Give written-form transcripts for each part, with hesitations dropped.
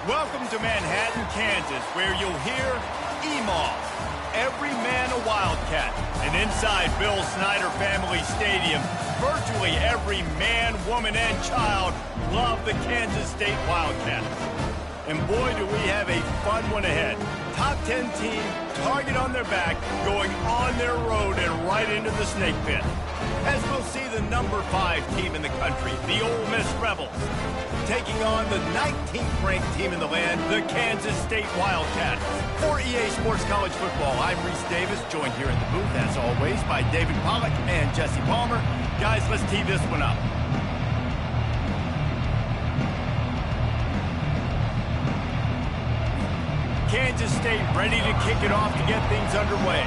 Welcome to Manhattan, Kansas, where you'll hear Ncaa, every man a Wildcat. And inside Bill Snyder Family Stadium, virtually every man, woman, and child love the Kansas State Wildcats. And boy, do we have a fun one ahead. Top 10 team, target on their back, going on their road and right into the snake pit. As we'll see the number 5 team in the country, the Ole Miss Rebels, taking on the 19th ranked team in the land, the Kansas State Wildcats. For EA Sports College Football, I'm Reese Davis, joined here in the booth, as always, by David Pollack and Jesse Palmer. Guys, let's tee this one up. Kansas State ready to kick it off to get things underway.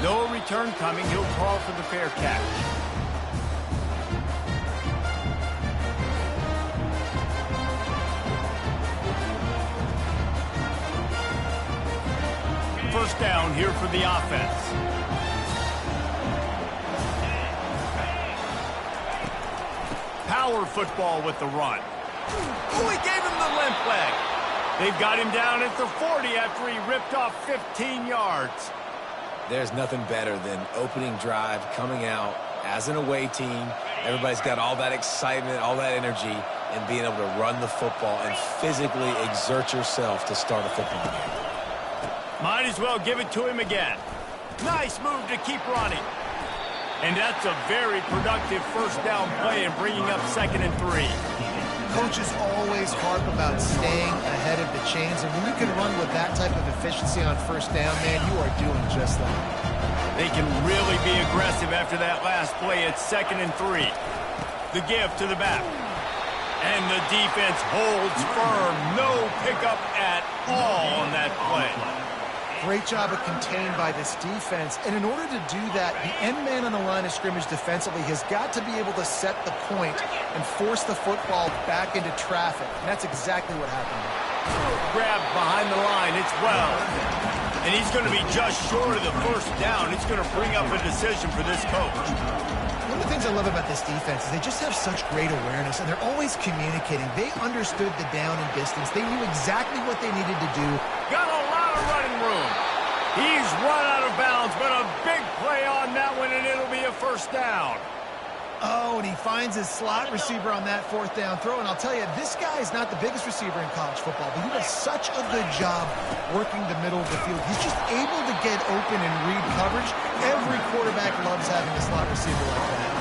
No return coming. He'll call for the fair catch. First down here for the offense. Power football with the run. Oh, he gave him the limp leg. They've got him down at the 40 after he ripped off 15 yards. There's nothing better than opening drive, coming out as an away team. Everybody's got all that excitement, all that energy, and being able to run the football and physically exert yourself to start a football game. Might as well give it to him again. Nice move to keep running. And that's a very productive first down play and bringing up 2nd and 3. Coaches always harp about staying ahead of the chains, and when you can run with that type of efficiency on first down, man, you are doing just that. They can really be aggressive after that last play at 2nd and 3. The give to the back. And the defense holds firm. No pickup at all on that play. Great job of contained by this defense. And in order to do that, the end man on the line of scrimmage defensively has got to be able to set the point and force the football back into traffic. And that's exactly what happened. Grab behind the line. It's well. And he's going to be just short of the first down. It's going to bring up a decision for this coach. One of the things I love about this defense is they just have such great awareness, and they're always communicating. They understood the down and distance. They knew exactly what they needed to do. Got a lot of running room. He's run out of bounds, but a big play on that one, and it'll be a first down. Oh, and he finds his slot receiver on that fourth down throw. And I'll tell you, this guy is not the biggest receiver in college football, but he does such a good job working the middle of the field. He's just able to get open and read coverage. Every quarterback loves having a slot receiver like that.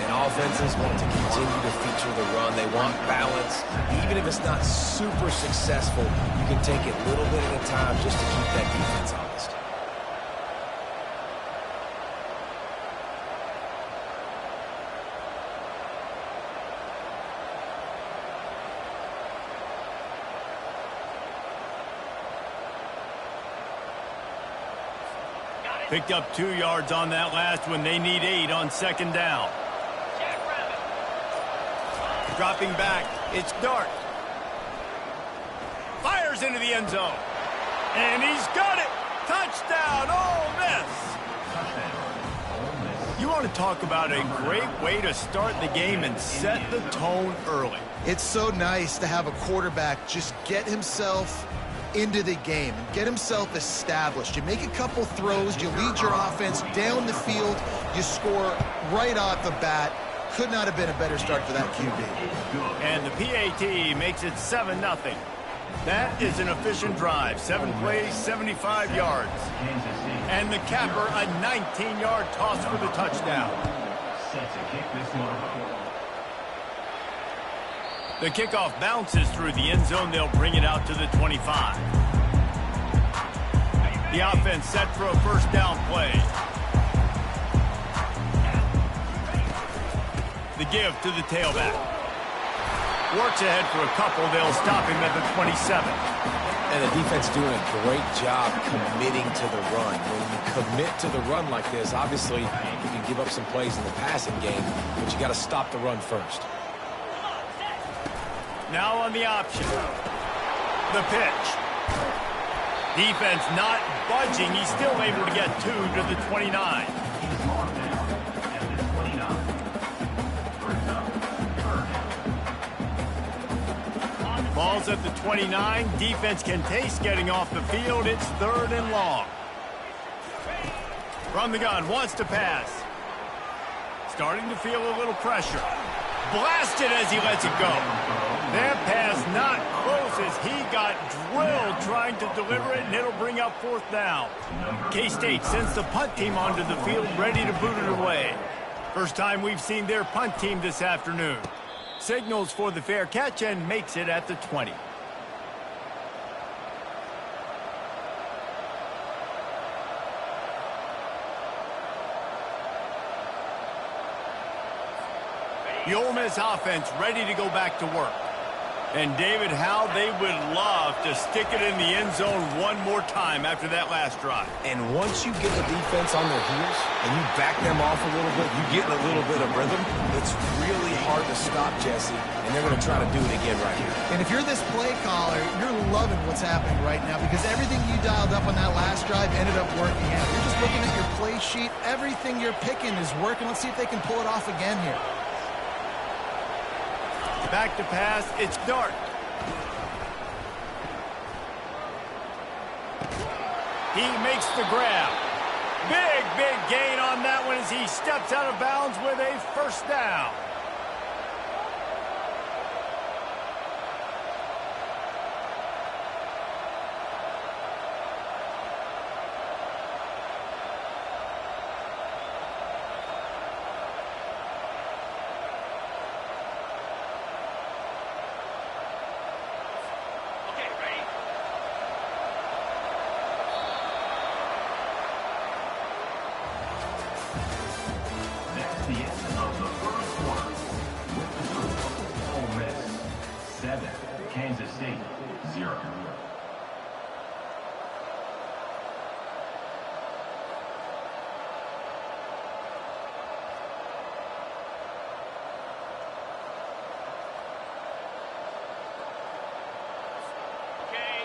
And offenses want to continue to feature the run. They want balance. Even if it's not super successful, you can take it little bit at a time just to keep that defense honest. Picked up 2 yards on that last one. They need 8 on second down. Dropping back. It's Dart. Fires into the end zone. And he's got it. Touchdown, Ole Miss. You want to talk about a great way to start the game and set the tone early. It's so nice to have a quarterback just get himself into the game and get himself established. You make a couple throws, you lead your offense down the field, you score right off the bat. Could not have been a better start for that QB. And the PAT makes it 7-0. That is an efficient drive. 7 plays, 75 yards. And the capper, a 19-yard toss for the touchdown. The kickoff bounces through the end zone. They'll bring it out to the 25. The offense set for a first down play. The give to the tailback. Works ahead for a couple. They'll stop him at the 27. And the defense doing a great job committing to the run. When you commit to the run like this, obviously you can give up some plays in the passing game, but you got to stop the run first. Now on the option. The pitch. Defense not budging. He's still able to get 2 to the 29. Ball's at the 29. Defense can taste getting off the field. It's 3rd and long. From the gun, wants to pass. Starting to feel a little pressure. Blasted as he lets it go. That pass not close as he got drilled trying to deliver it, and it'll bring up 4th down. K-State sends the punt team onto the field, ready to boot it away. First time we've seen their punt team this afternoon. Signals for the fair catch and makes it at the 20. The Ole Miss offense ready to go back to work. And, David, how they would love to stick it in the end zone one more time after that last drive. And once you get the defense on their heels and you back them off a little bit, you get a little bit of rhythm, it's really hard to stop, Jesse, and they're going to try to do it again right here. And if you're this play caller, you're loving what's happening right now because everything you dialed up on that last drive ended up working out. You're just looking at your play sheet. Everything you're picking is working. Let's see if they can pull it off again here. Back to pass, it's Dart. He makes the grab. Big gain on that one as he steps out of bounds with a first down.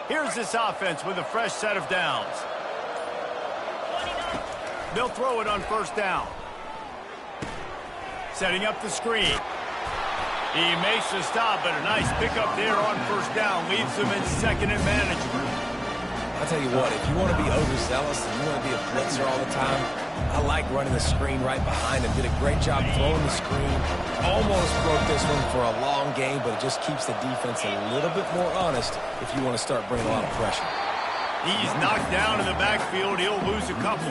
Here's this offense with a fresh set of downs. They'll throw it on first down. Setting up the screen. He makes the stop, but a nice pickup there on first down. Leaves them in second and manageable. I'll tell you what, if you want to be overzealous and you want to be a blitzer all the time, I like running the screen right behind him. Did a great job throwing the screen. Almost broke this one for a long game, but it just keeps the defense a little bit more honest if you want to start bringing a lot of pressure. He's knocked down in the backfield. He'll lose a couple.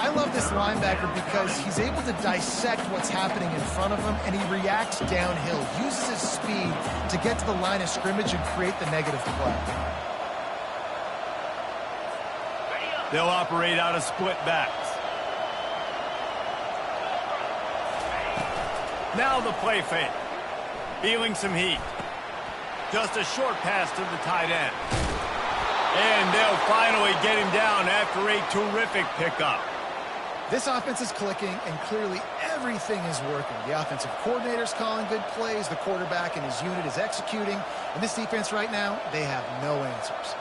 I love this linebacker because he's able to dissect what's happening in front of him, and he reacts downhill, uses his speed to get to the line of scrimmage and create the negative play. They'll operate out of split backs. Now the play fake. Feeling some heat. Just a short pass to the tight end. And they'll finally get him down after a terrific pickup. This offense is clicking, and clearly everything is working. The offensive coordinator's calling good plays. The quarterback and his unit is executing. And this defense right now, they have no answers.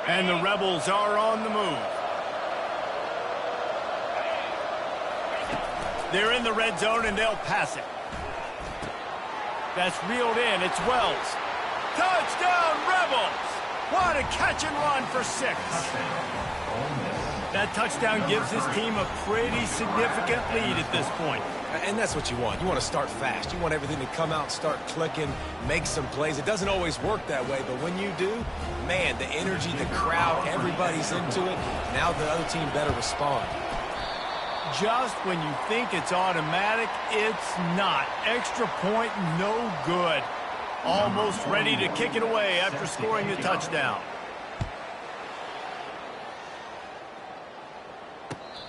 And the Rebels are on the move. They're in the red zone, and they'll pass it. That's reeled in. It's Wells. Touchdown, Rebels! What a catch and run for 6. That touchdown gives his team a pretty significant lead at this point. And that's what you want. You want to start fast. You want everything to come out, start clicking, make some plays. It doesn't always work that way, but when you do, man, the energy, the crowd, everybody's into it. Now the other team better respond. Just when you think it's automatic, it's not. Extra point, no good. Almost ready to kick it away after scoring the touchdown.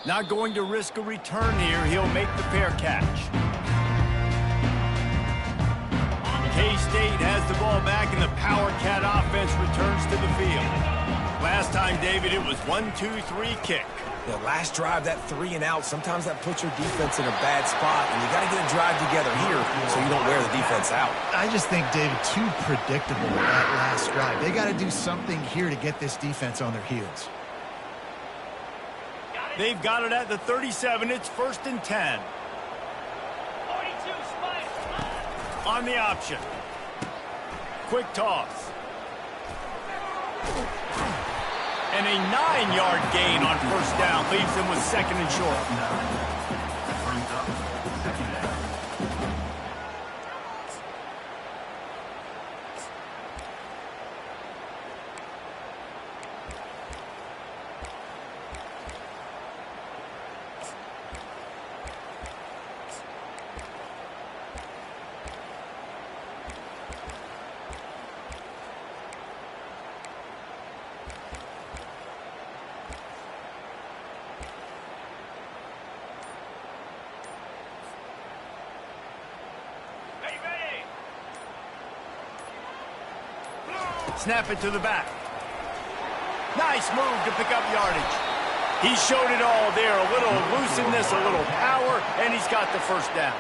Not going to risk a return here. He'll make the fair catch. K-State has the ball back, and the Power Cat offense returns to the field. Last time, David, it was 1-2-3 kick. The last drive, that 3 and out, sometimes that puts your defense in a bad spot, and you got to get a drive together here so you don't wear the defense out. I just think, David, too predictable that last drive. They got to do something here to get this defense on their heels. They've got it at the 37. It's 1st and 10. On the option. Quick toss. And a 9-yard gain on first down leaves them with 2nd and short. Snap it to the back. Nice move to pick up yardage. He showed it all there. A little elusiveness, a little power, and he's got the first down.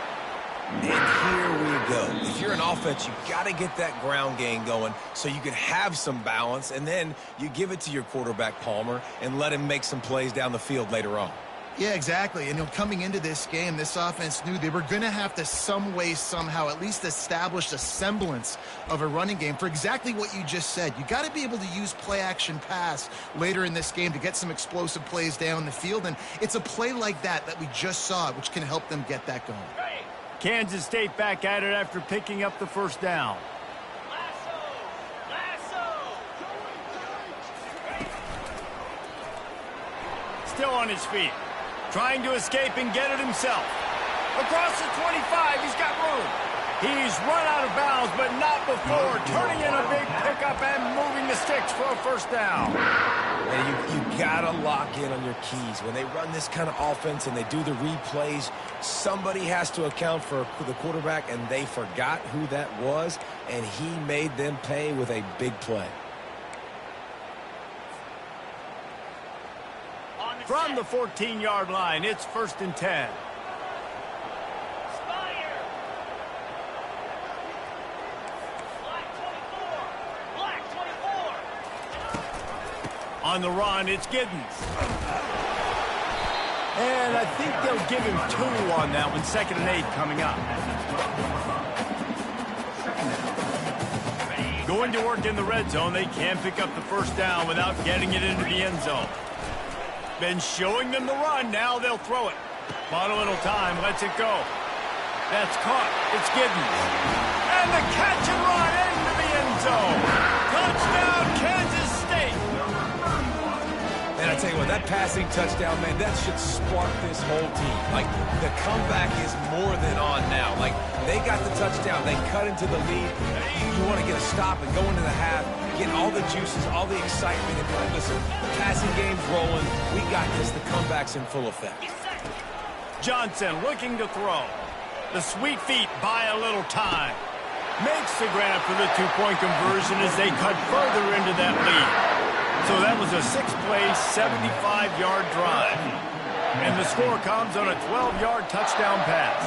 And here we go. If you're an offense, you got to get that ground game going so you can have some balance, and then you give it to your quarterback, Palmer, and let him make some plays down the field later on. Yeah, exactly. And coming into this game, this offense knew they were going to have to some way, somehow, at least establish a semblance of a running game for exactly what you just said. You got to be able to use play-action pass later in this game to get some explosive plays down the field. And it's a play like that that we just saw, which can help them get that going. Kansas State back at it after picking up the first down. Still on his feet. Trying to escape and get it himself. Across the 25, he's got room. He's run out of bounds, but not before. Turning in a big pickup and moving the sticks for a first down. And you got to lock in on your keys. When they run this kind of offense and they do the replays, somebody has to account for the quarterback, and they forgot who that was, and he made them pay with a big play. From the 14-yard line, it's 1st and 10. On the run, it's Giddens. And I think they'll give him 2 on that one. 2nd and 8 coming up. Going to work in the red zone. They can't pick up the first down without getting it into the end zone. Been showing them the run. Now they'll throw it. Bought a little time. Lets it go. That's caught. It's Giddens. And the catch and run into the end zone. Touchdown, Kansas State. And I tell you what, that passing touchdown, man, that should spark this whole team. Like, the comeback is more than on now. Like, they got the touchdown. They cut into the lead. You want to get a stop and go into the half, get all the juices, all the excitement, and be like, listen, the passing game's rolling. We got this. The comeback's in full effect. Johnson looking to throw. The sweet feet buy a little time. Makes the grab for the 2-point conversion as they cut further into that lead. So that was a 6-play, 75-yard drive. And the score comes on a 12-yard touchdown pass.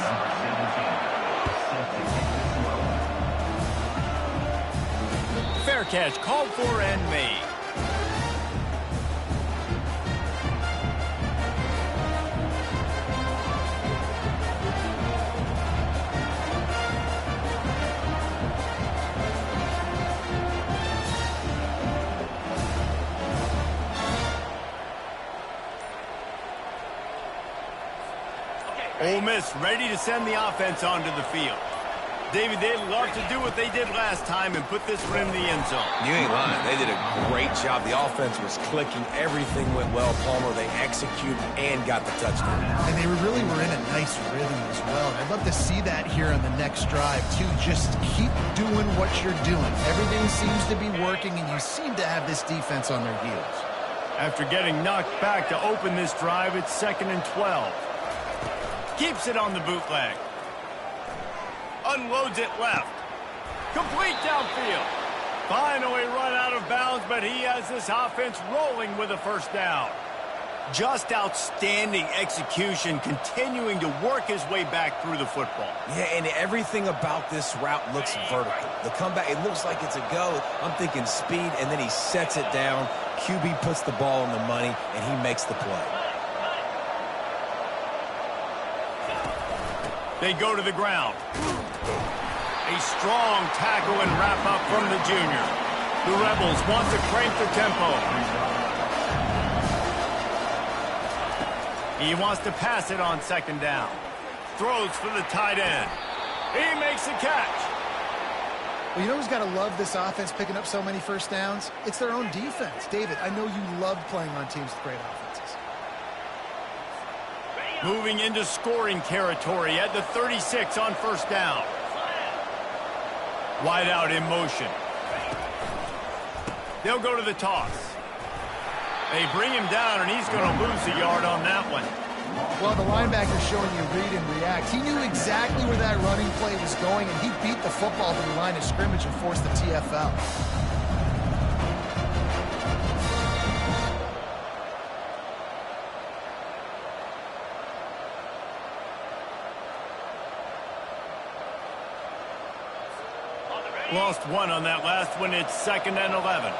Fair catch called for and made. Ole Miss ready to send the offense onto the field. David, they'd love to do what they did last time and put this one in the end zone. You ain't lying. They did a great job. The offense was clicking. Everything went well. Palmer, they executed and got the touchdown. And they really were in a nice rhythm as well. I'd love to see that here on the next drive, too. Just keep doing what you're doing. Everything seems to be working, and you seem to have this defense on their heels. After getting knocked back to open this drive, it's 2nd and 12. Keeps it on the bootleg. Unloads it left. Complete downfield. Finally run out of bounds, but he has this offense rolling with a first down. Just outstanding execution, continuing to work his way back through the football. Yeah, and everything about this route looks vertical. The comeback, it looks like it's a go. I'm thinking speed, and then he sets it down. QB puts the ball on the money, and he makes the play. They go to the ground. A strong tackle and wrap-up from the junior. The Rebels want to crank the tempo. He wants to pass it on 2nd down. Throws for the tight end. He makes the catch. Well, you know who's got to love this offense picking up so many first downs? It's their own defense. David, I know you love playing on teams with great offenses. Moving into scoring territory at the 36 on first down. Wide out in motion. They'll go to the toss. They bring him down, and he's going to lose a yard on that one. Well, the linebacker's showing you read and react. He knew exactly where that running play was going, and he beat the football to the line of scrimmage and forced the TFL. Lost one on that last one. It's 2nd and 11.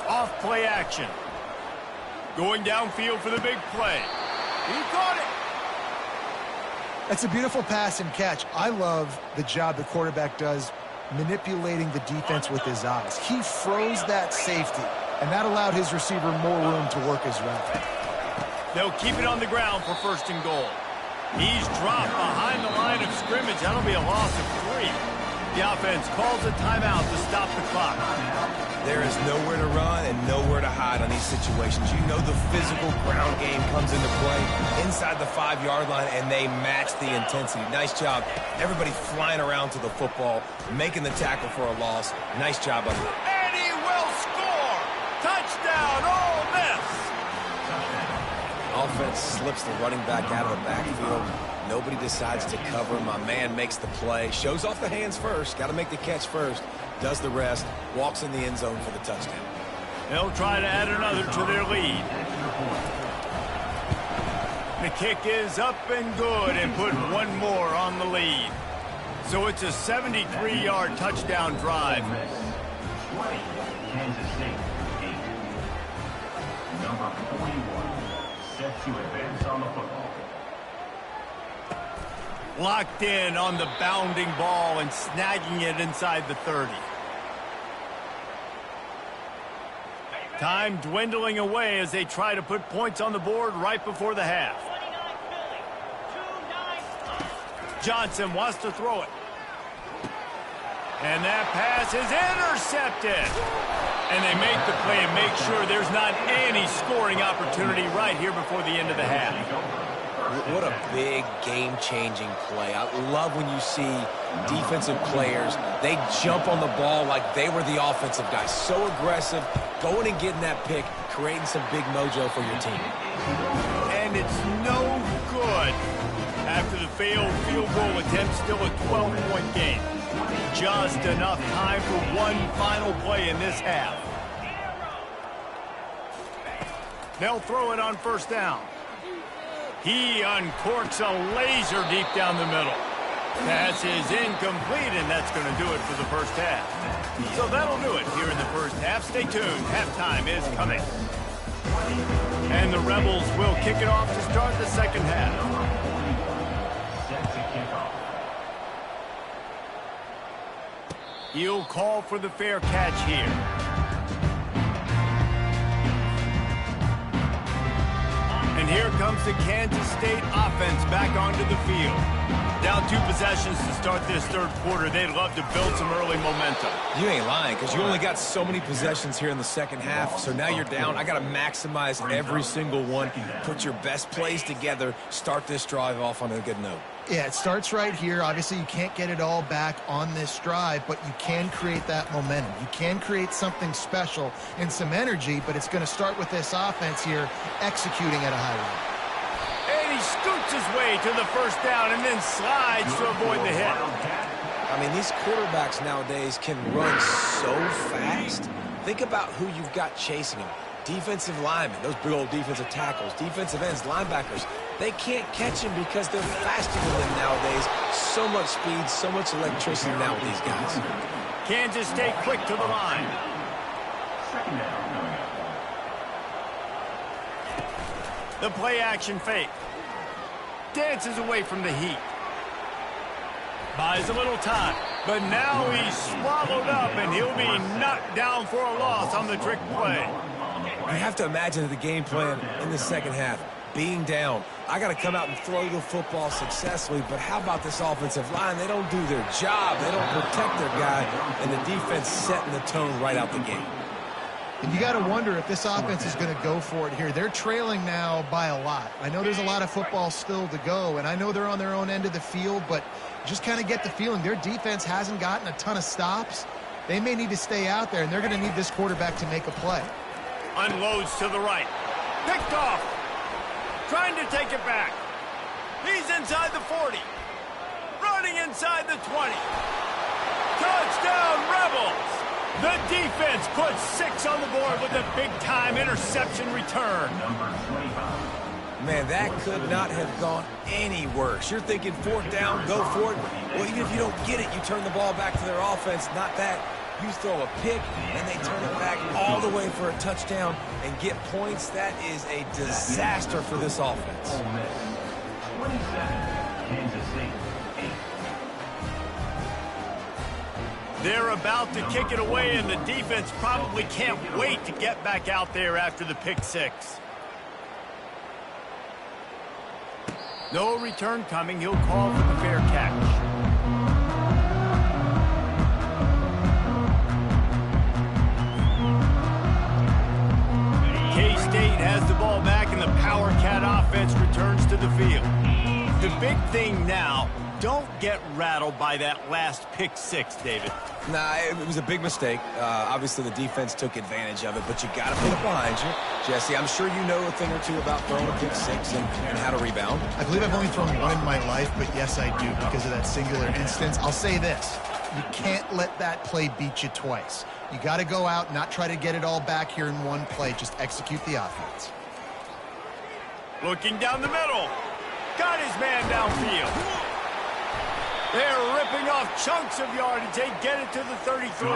Off play action. Going downfield for the big play. He caught it. That's a beautiful pass and catch. I love the job the quarterback does manipulating the defense with his eyes. He froze that safety, and that allowed his receiver more room to work his route. They'll keep it on the ground for 1st and goal. He's dropped behind the line of scrimmage. That'll be a loss of 3. The offense calls a timeout to stop the clock. There is nowhere to run and nowhere to hide on these situations. You know the physical ground game comes into play inside the 5-yard line, and they match the intensity. Nice job. Everybody flying around to the football, making the tackle for a loss. Nice job of it. And he will score! Touchdown, Ole Miss! Offense slips the running back out of the backfield. Nobody decides to cover. My man makes the play. Shows off the hands first. Got to make the catch first. Does the rest. Walks in the end zone for the touchdown. They'll try to add another to their lead. The kick is up and good and put one more on the lead. So it's a 73-yard touchdown drive. Kansas State, 8. Number 41, set to advance on the football. Locked in on the bounding ball and snagging it inside the 30. Time dwindling away as they try to put points on the board right before the half. Johnson wants to throw it. And that pass is intercepted. And they make the play and make sure there's not any scoring opportunity right here before the end of the half. What a big game-changing play. I love when you see defensive players, they jump on the ball like they were the offensive guys. So aggressive, going and getting that pick, creating some big mojo for your team. And it's no good. After the failed field goal attempt, still a 12-point game. Just enough time for one final play in this half. They'll throw it on first down. He uncorks a laser deep down the middle. Pass is incomplete, and that's going to do it for the first half. So that'll do it here in the first half. Stay tuned. Halftime is coming. And the Rebels will kick it off to start the second half. He'll call for the fair catch here. And here comes the Kansas State offense back onto the field. Down 2 possessions to start this third quarter. They'd love to build some early momentum. You ain't lying, because you only got so many possessions here in the second half, so now you're down. I got to maximize every single one, put your best plays together, start this drive off on a good note. Yeah, it starts right here. Obviously, you can't get it all back on this drive, but you can create that momentum. You can create something special and some energy, but it's going to start with this offense here executing at a high rate. And he scoots his way to the first down and then slides to avoid the hit. I mean, these quarterbacks nowadays can run so fast. Think about who you've got chasing them. Defensive linemen, those big old defensive tackles, defensive ends, linebackers. They can't catch him because they're faster than them nowadays. So much speed, so much electricity now with these guys. Kansas State quick to the line. The play action fake. Dances away from the heat. Buys a little time. But now he's swallowed up and he'll be knocked down for a loss on the trick play. You have to imagine the game plan in the second half. Being down, I got to come out and throw the football successfully, but how about this offensive line? They don't do their job. They don't protect their guy, and the defense setting the tone right out the gate. And you got to wonder if this offense is going to go for it here. They're trailing now by a lot. I know there's a lot of football still to go, and I know they're on their own end of the field, but just kind of get the feeling their defense hasn't gotten a ton of stops. They may need to stay out there, and they're going to need this quarterback to make a play. Unloads to the right. Picked off. Trying to take it back. He's inside the 40. Running inside the 20. Touchdown, Rebels! The defense puts 6 on the board with a big-time interception return. Man, that could not have gone any worse. You're thinking 4th down, go for it. Well, even if you don't get it, you turn the ball back to their offense. Not that. You throw a pick, and they turn it back all the way for a touchdown and get points. That is a disaster for this offense. 27, Kansas State, 8. They're about to kick it away, and the defense probably can't wait to get back out there after the pick 6. No return coming. He'll call for the fair catch. K-State has the ball back, and the Power Cat offense returns to the field. The big thing now, don't get rattled by that last pick 6, David. Nah, it was a big mistake. Obviously, the defense took advantage of it, but you got to put it behind you. Jesse, I'm sure you know a thing or two about throwing a pick 6 and how to rebound. I believe I've only thrown one in my life, but yes, I do because of that singular instance. I'll say this. You can't let that play beat you twice. You got to go out, not try to get it all back here in one play. Just execute the offense. Looking down the middle. Got his man downfield. They're ripping off chunks of yardage. They get it to the 33.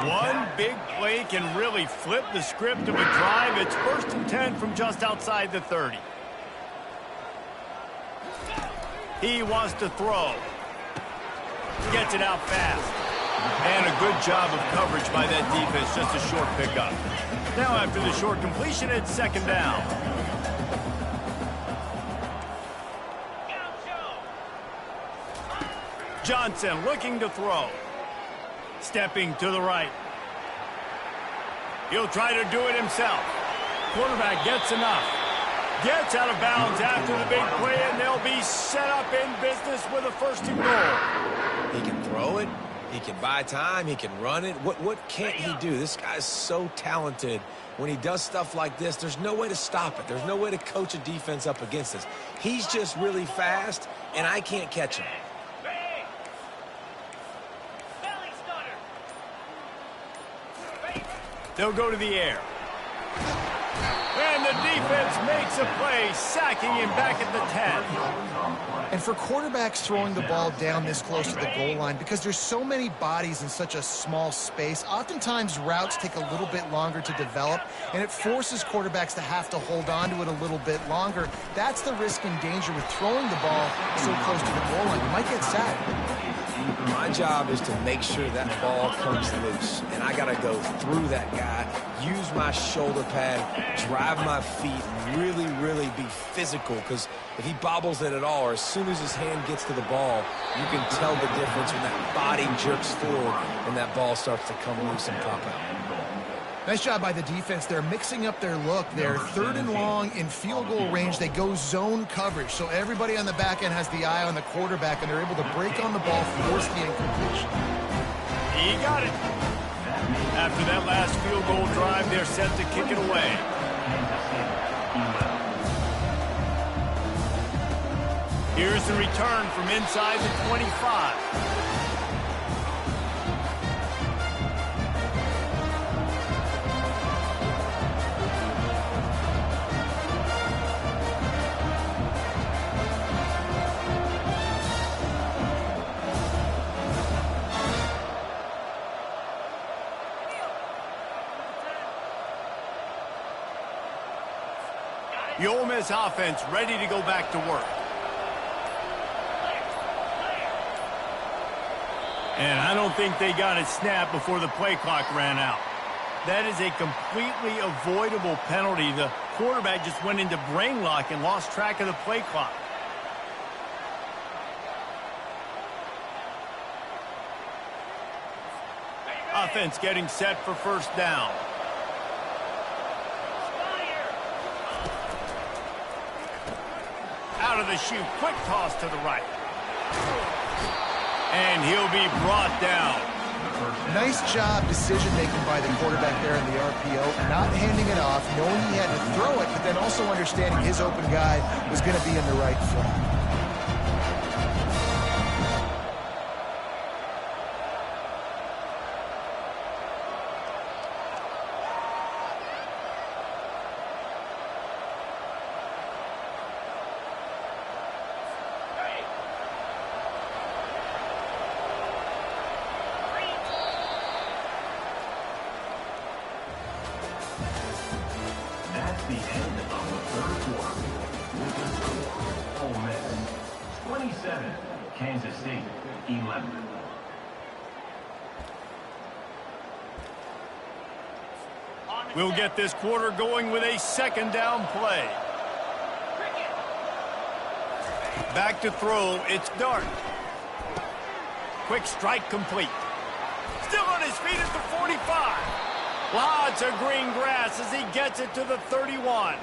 One big play can really flip the script of a drive. It's 1st and 10 from just outside the 30. He wants to throw. Gets it out fast. And a good job of coverage by that defense. Just a short pickup. Now after the short completion, it's 2nd down. Johnson looking to throw. Stepping to the right. He'll try to do it himself. Quarterback gets enough. Gets out of bounds after the big play, and they'll be set up in business with a 1st and goal. He can throw it. He can buy time. He can run it. What can't he do? This guy's so talented. When he does stuff like this, there's no way to stop it. There's no way to coach a defense up against this. He's just really fast, and I can't catch him. They'll go to the air. And the defense makes a play, sacking him back at the 10. And for quarterbacks throwing the ball down this close to the goal line, because there's so many bodies in such a small space, oftentimes routes take a little bit longer to develop, and it forces quarterbacks to have to hold on to it a little bit longer. That's the risk and danger with throwing the ball so close to the goal line. You might get sacked. My job is to make sure that ball comes loose, and I got to go through that guy, use my shoulder pad, drive my feet, and really, really be physical, because if he bobbles it at all, or as soon as his hand gets to the ball, you can tell the difference when that body jerks forward and that ball starts to come loose and pop out. Nice job by the defense. They're mixing up their look. They're 3rd and long in field goal range. They go zone coverage. So everybody on the back end has the eye on the quarterback, and they're able to break on the ball, force the incompletion. He got it. After that last field goal drive, they're set to kick it away. Here's the return from inside the 25. The Ole Miss offense ready to go back to work. And I don't think they got a snap before the play clock ran out. That is a completely avoidable penalty. The quarterback just went into brain lock and lost track of the play clock. Offense getting set for 1st down. Out of the chute, quick toss to the right. And he'll be brought down. Nice job decision-making by the quarterback there in the RPO, not handing it off, knowing he had to throw it, but then also understanding his open guy was going to be in the right flat. That's the end of the 3rd quarter. With the score, Ole Miss 27, Kansas State 11. We'll get this quarter going with a 2nd down play. Back to throw, it's Dart. Quick strike complete. Still on his feet at the 45. Lots of green grass as he gets it to the 31.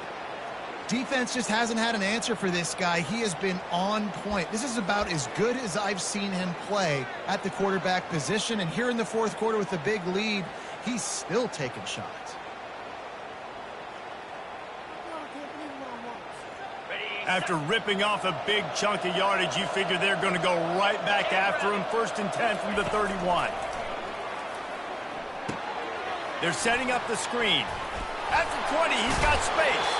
Defense just hasn't had an answer for this guy. He has been on point. This is about as good as I've seen him play at the quarterback position. And here in the 4th quarter with the big lead, he's still taking shots. After ripping off a big chunk of yardage, you figure they're going to go right back after him. 1st and 10 from the 31. They're setting up the screen. At the 20, he's got space.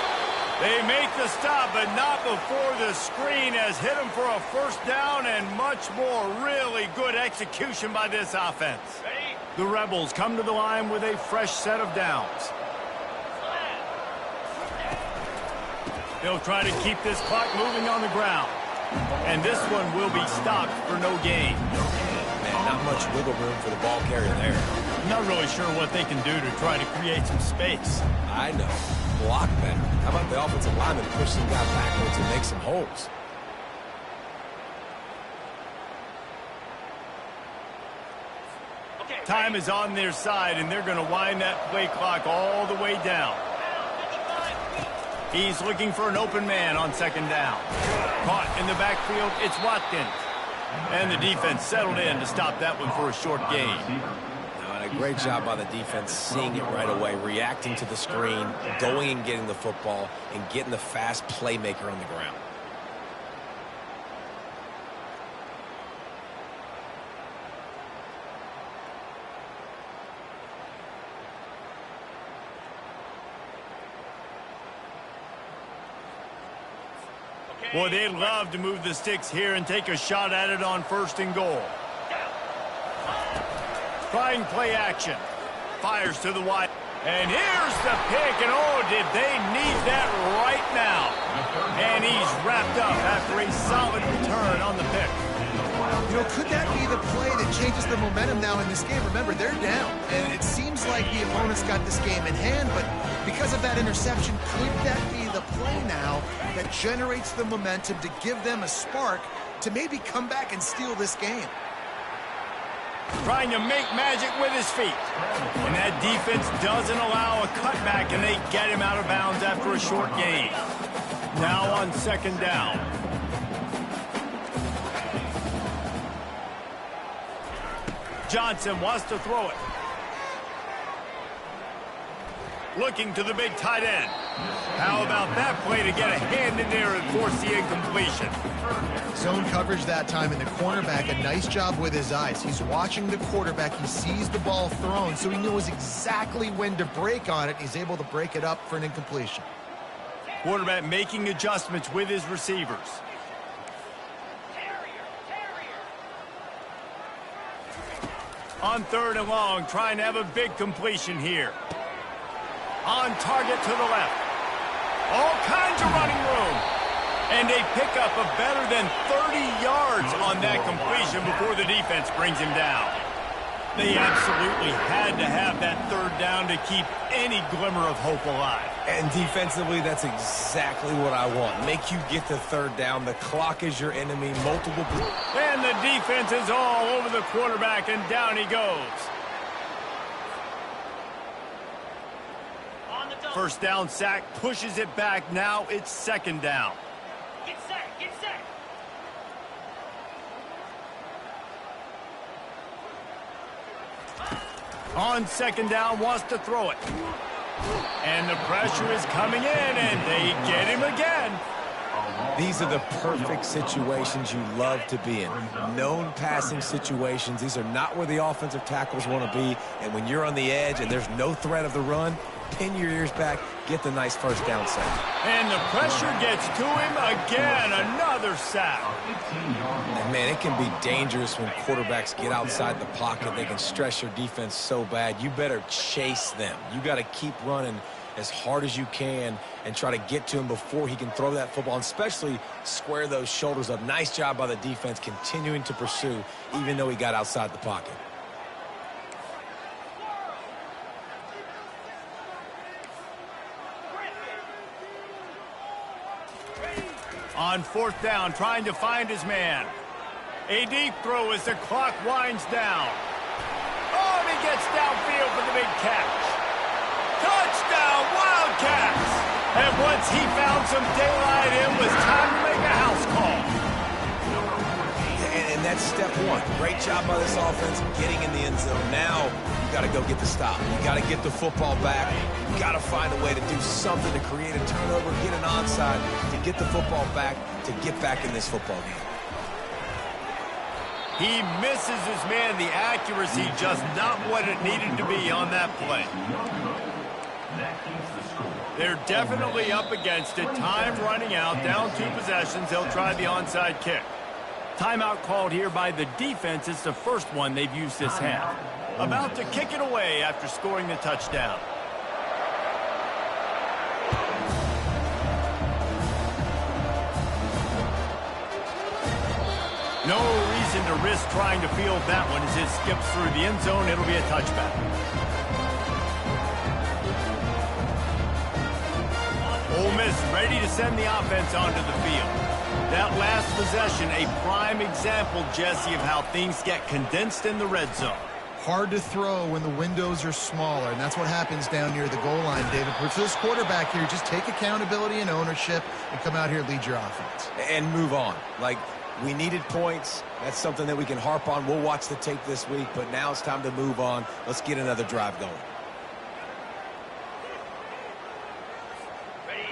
They make the stop, but not before the screen has hit them for a first down and much more. Really good execution by this offense. The Rebels come to the line with a fresh set of downs. They'll try to keep this clock moving on the ground. And this one will be stopped for no gain. Man, not much wiggle room for the ball carrier there. I'm not really sure what they can do to try to create some space. I know. Block better. How about the offensive lineman push some guy backwards and make some holes? Time is on their side, and they're going to wind that play clock all the way down. He's looking for an open man on second down. Caught in the backfield, it's Watkins. And the defense settled in to stop that one for a short gain. And a great job by the defense seeing it right away, reacting to the screen, going and getting the football, and getting the fast playmaker on the ground. Boy, they'd love to move the sticks here and take a shot at it on 1st and goal. Trying play action. Fires to the wide. And here's the pick, and oh, did they need that right now. And he's wrapped up after a solid return on the pick. You know, could that be the play that changes the momentum now in this game? Remember, they're down, and it seems like the opponent's got this game in hand, but because of that interception, could that be the play now that generates the momentum to give them a spark to maybe come back and steal this game? Trying to make magic with his feet. And that defense doesn't allow a cutback, and they get him out of bounds after a short gain. Now on 2nd down. Johnson wants to throw it. Looking to the big tight end. How about that play to get a hand in there and force the incompletion? Zone coverage that time, and the cornerback, a nice job with his eyes. He's watching the quarterback. He sees the ball thrown, so he knows exactly when to break on it. He's able to break it up for an incompletion. Quarterback making adjustments with his receivers. On 3rd and long, trying to have a big completion here. On target to the left. All kinds of running room. And they pick up a better than 30 yards on that completion before the defense brings him down. They absolutely had to have that 3rd down to keep any glimmer of hope alive. And defensively, that's exactly what I want. Make you get the 3rd down. The clock is your enemy. Multiple. And the defense is all over the quarterback, and down he goes. First down sack, pushes it back. Now it's 2nd down. Get set, get set. On 2nd down, wants to throw it. And the pressure is coming in, and they get him again. These are the perfect situations you love to be in. Known passing situations. These are not where the offensive tackles want to be. And when you're on the edge and there's no threat of the run, pin your ears back, get the nice first down sack. And the pressure gets to him again. Another sack. And man, it can be dangerous when quarterbacks get outside the pocket. They can stress your defense so bad. You better chase them. You got to keep running as hard as you can and try to get to him before he can throw that football, and especially square those shoulders up. Nice job by the defense continuing to pursue even though he got outside the pocket. On 4th down, trying to find his man. A deep throw as the clock winds down. Oh, and he gets downfield for the big catch. Touchdown, Wildcats! And once he found some daylight, it was time to make a house call. And that's step one. Great job by this offense getting in the end zone. Now you got to go get the stop. You got to get the football back. You got to find a way to do something to create a turnover, get an onside, to get the football back, to get back in this football game. He misses his man. The accuracy just not what it needed to be on that play. That keeps the score They're definitely up against it. Time running out, down 2 possessions. They'll try the onside kick. Timeout called here by the defense. It's the first one they've used this half. About to kick it away after scoring the touchdown. No reason to risk trying to field that one as it skips through the end zone. It'll be a touchback. Ole Miss ready to send the offense onto the field. That last possession, a prime example, Jesse, of how things get condensed in the red zone. Hard to throw when the windows are smaller, and that's what happens down near the goal line, David. But for this quarterback here, just take accountability and ownership and come out here and lead your offense. And move on. Like, we needed points. That's something that we can harp on. We'll watch the tape this week, but now it's time to move on. Let's get another drive going.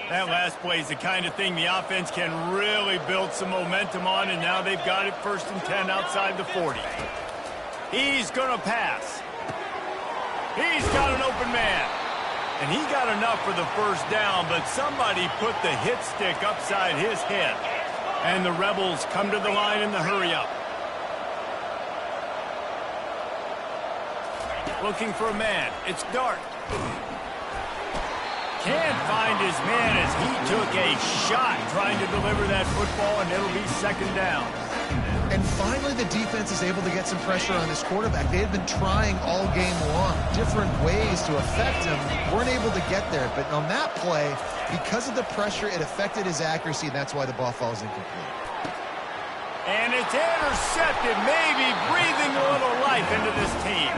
That last play is the kind of thing the offense can really build some momentum on, and now they've got it 1st and 10 outside the 40. He's going to pass. He's got an open man. And he got enough for the first down, but somebody put the hit stick upside his head. And the Rebels come to the line in the hurry-up. Looking for a man. It's Dart. Can't find his man as he took a shot trying to deliver that football, and it'll be 2nd down. And finally, the defense is able to get some pressure on this quarterback. They had been trying all game long, different ways to affect him. Weren't able to get there. But on that play, because of the pressure, it affected his accuracy, and that's why the ball falls incomplete. And it's intercepted, maybe breathing a little life into this team.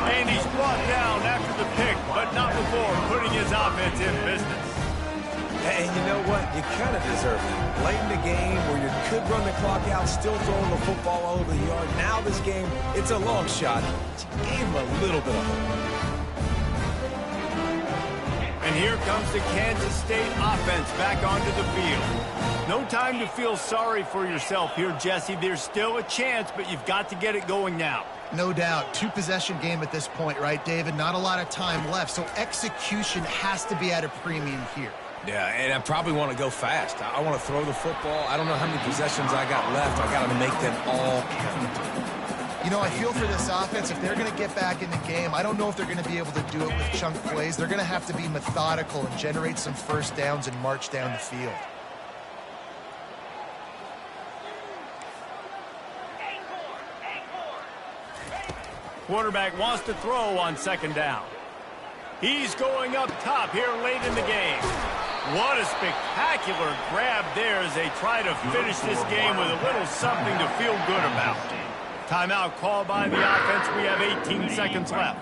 And he's brought down after the pick, but not before putting his offense in business. And you know what? You kind of deserve it. Late in the game where you could run the clock out, still throwing the football all over the yard. Now this game, it's a long shot. You gave him a little bit of hope. And here comes the Kansas State offense back onto the field. No time to feel sorry for yourself here, Jesse. There's still a chance, but you've got to get it going now. No doubt. 2-possession game at this point, right, David? Not a lot of time left, so execution has to be at a premium here. Yeah, and I probably want to go fast. I want to throw the football. I don't know how many possessions I got left. I got to make them all count. You know, I feel for this offense, if they're going to get back in the game, I don't know if they're going to be able to do it with chunk plays. They're going to have to be methodical and generate some first downs and march down the field. Quarterback wants to throw on 2nd down. He's going up top here late in the game. What a spectacular grab there as they try to finish this game with a little something to feel good about. Timeout called by the offense. We have 18 seconds left.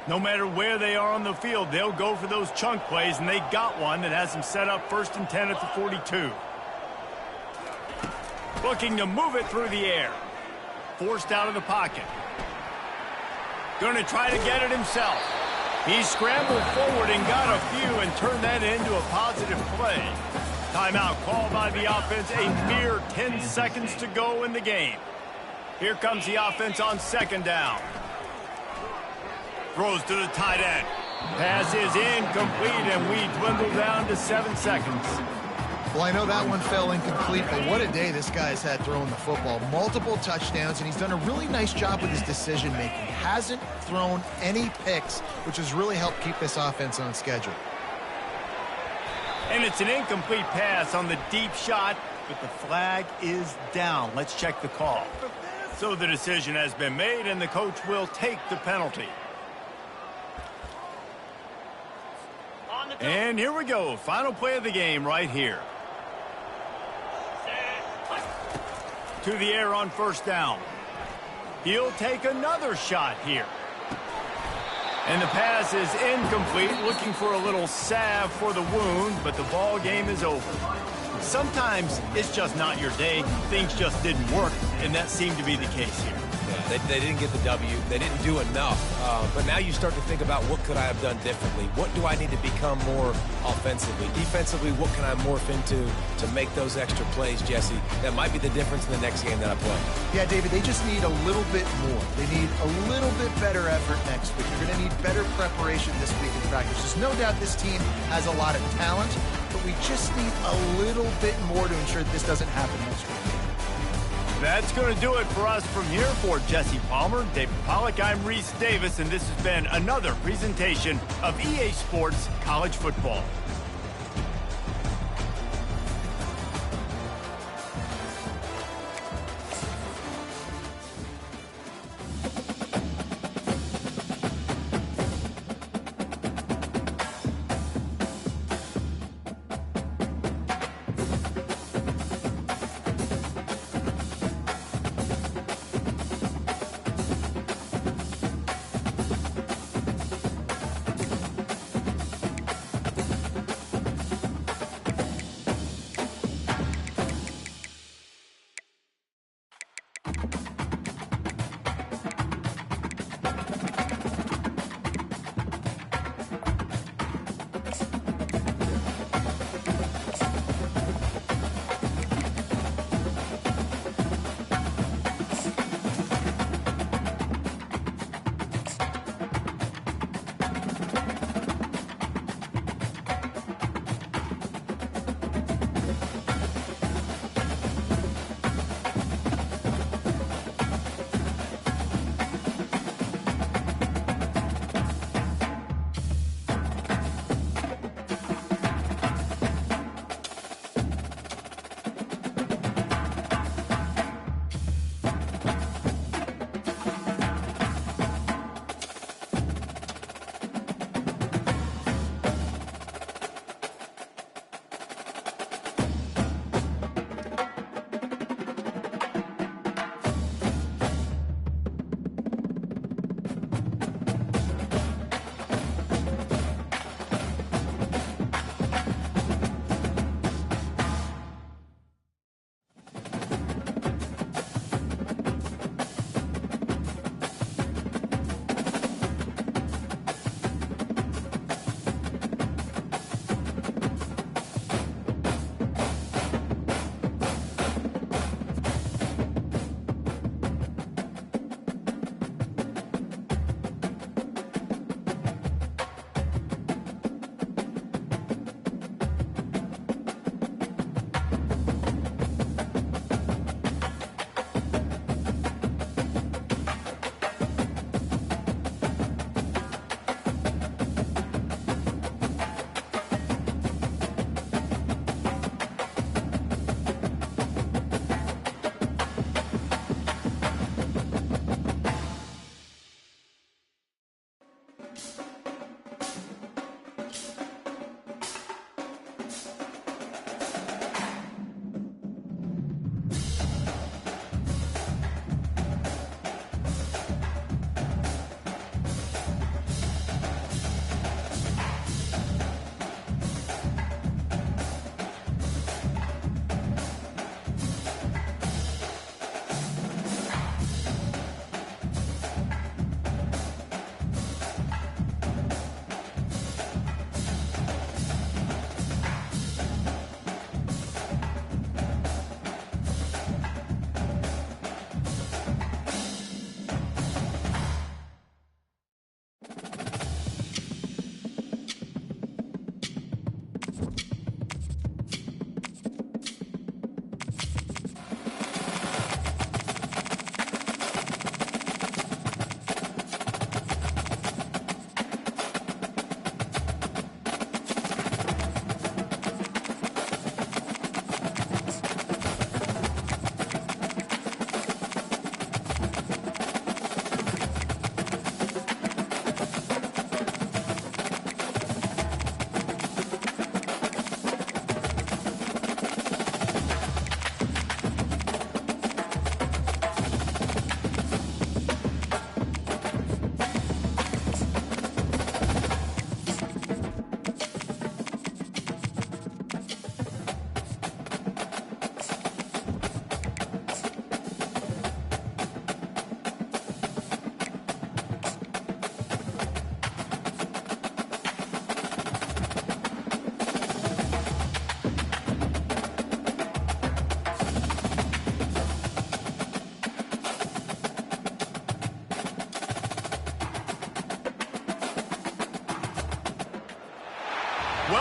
No matter where they are on the field, they'll go for those chunk plays, and they got one that has them set up 1st and 10 at the 42. Looking to move it through the air. Forced out of the pocket. Going to try to get it himself. He scrambled forward and got a few and turned that into a positive play. Timeout called by the offense. A mere 10 seconds to go in the game. Here comes the offense on 2nd down. Throws to the tight end. Pass is incomplete, and we dwindle down to 7 seconds. Well, I know that one fell incomplete, but what a day this guy's had throwing the football. Multiple touchdowns, and he's done a really nice job with his decision-making. Hasn't thrown any picks, which has really helped keep this offense on schedule. And it's an incomplete pass on the deep shot, but the flag is down. Let's check the call. So the decision has been made, and the coach will take the penalty. And here we go. Final play of the game right here. To the air on 1st down. He'll take another shot here. And the pass is incomplete, looking for a little salve for the wound, but the ball game is over. Sometimes it's just not your day. Things just didn't work, and that seemed to be the case here. Yeah, They didn't get the W. They didn't do enough. But now you start to think about what could I have done differently? What do I need to become more offensively? Defensively, what can I morph into to make those extra plays, Jesse? That might be the difference in the next game that I play. Yeah, David, they just need a little bit more. They need a little bit better effort next week. They're going to need better preparation this week in practice. There's no doubt this team has a lot of talent, but we just need a little bit more to ensure that this doesn't happen next week. That's going to do it for us from here. For Jesse Palmer, David Pollack, I'm Reese Davis, and this has been another presentation of EA Sports College Football.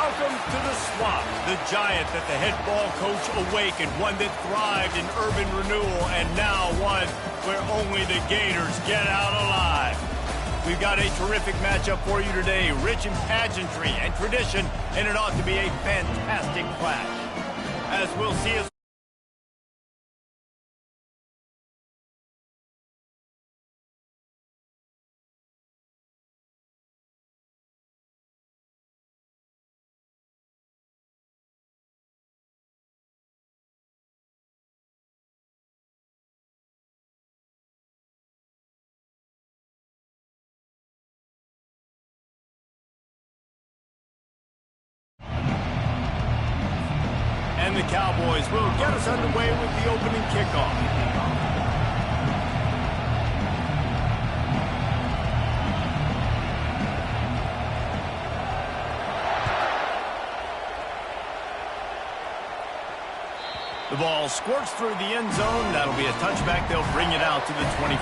Welcome to the swamp, the giant that the head ball coach awakened, one that thrived in urban renewal, and now one where only the Gators get out alive. We've got a terrific matchup for you today, rich in pageantry and tradition, and it ought to be a fantastic clash. As we'll see as and the Cowboys will get us underway with the opening kickoff. The ball squirts through the end zone. That'll be a touchback. They'll bring it out to the 20.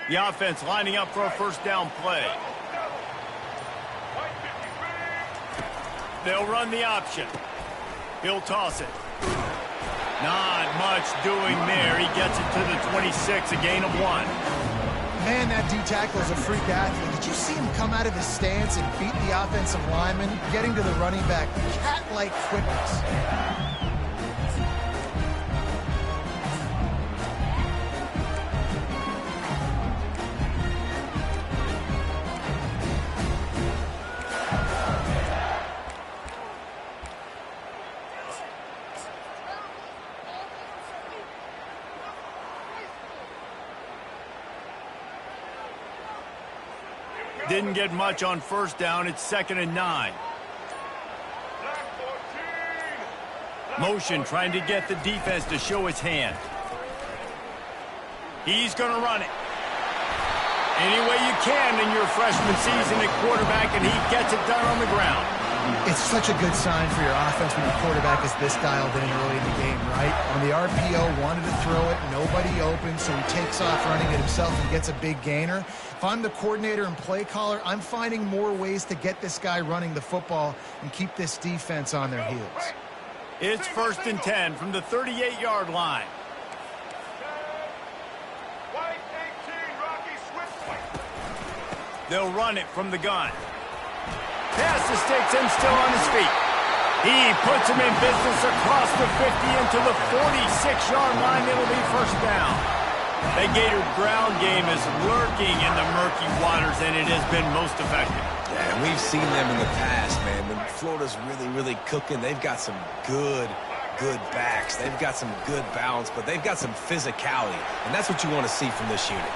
The offense lining up for a first down play. They'll run the option. He'll toss it. Not much doing there. He gets it to the 26, a gain of 1. Man, that D-tackle is a freak athlete. Did you see him come out of his stance and beat the offensive lineman, getting to the running back? Cat-like quickness. Didn't get much on first down. It's 2nd and 9. Motion trying to get the defense to show his hand. He's going to run it. Any way you can in your freshman season at quarterback, and he gets it done on the ground. It's such a good sign for your offense when your quarterback is this dialed in early in the game, right? On the RPO, wanted to throw it, nobody open, so he takes off running it himself and gets a big gainer. If I'm the coordinator and play caller, I'm finding more ways to get this guy running the football and keep this defense on their heels. It's 1st and 10 from the 38-yard line. They'll run it from the gun. Pass takes him still on his feet. He puts him in business across the 50 into the 46-yard line. It'll be first down. The Gator ground game is lurking in the murky waters, and it has been most effective. Yeah, and we've seen them in the past, man. When Florida's really cooking, they've got some good backs. They've got some good balance, but they've got some physicality, and that's what you want to see from this unit.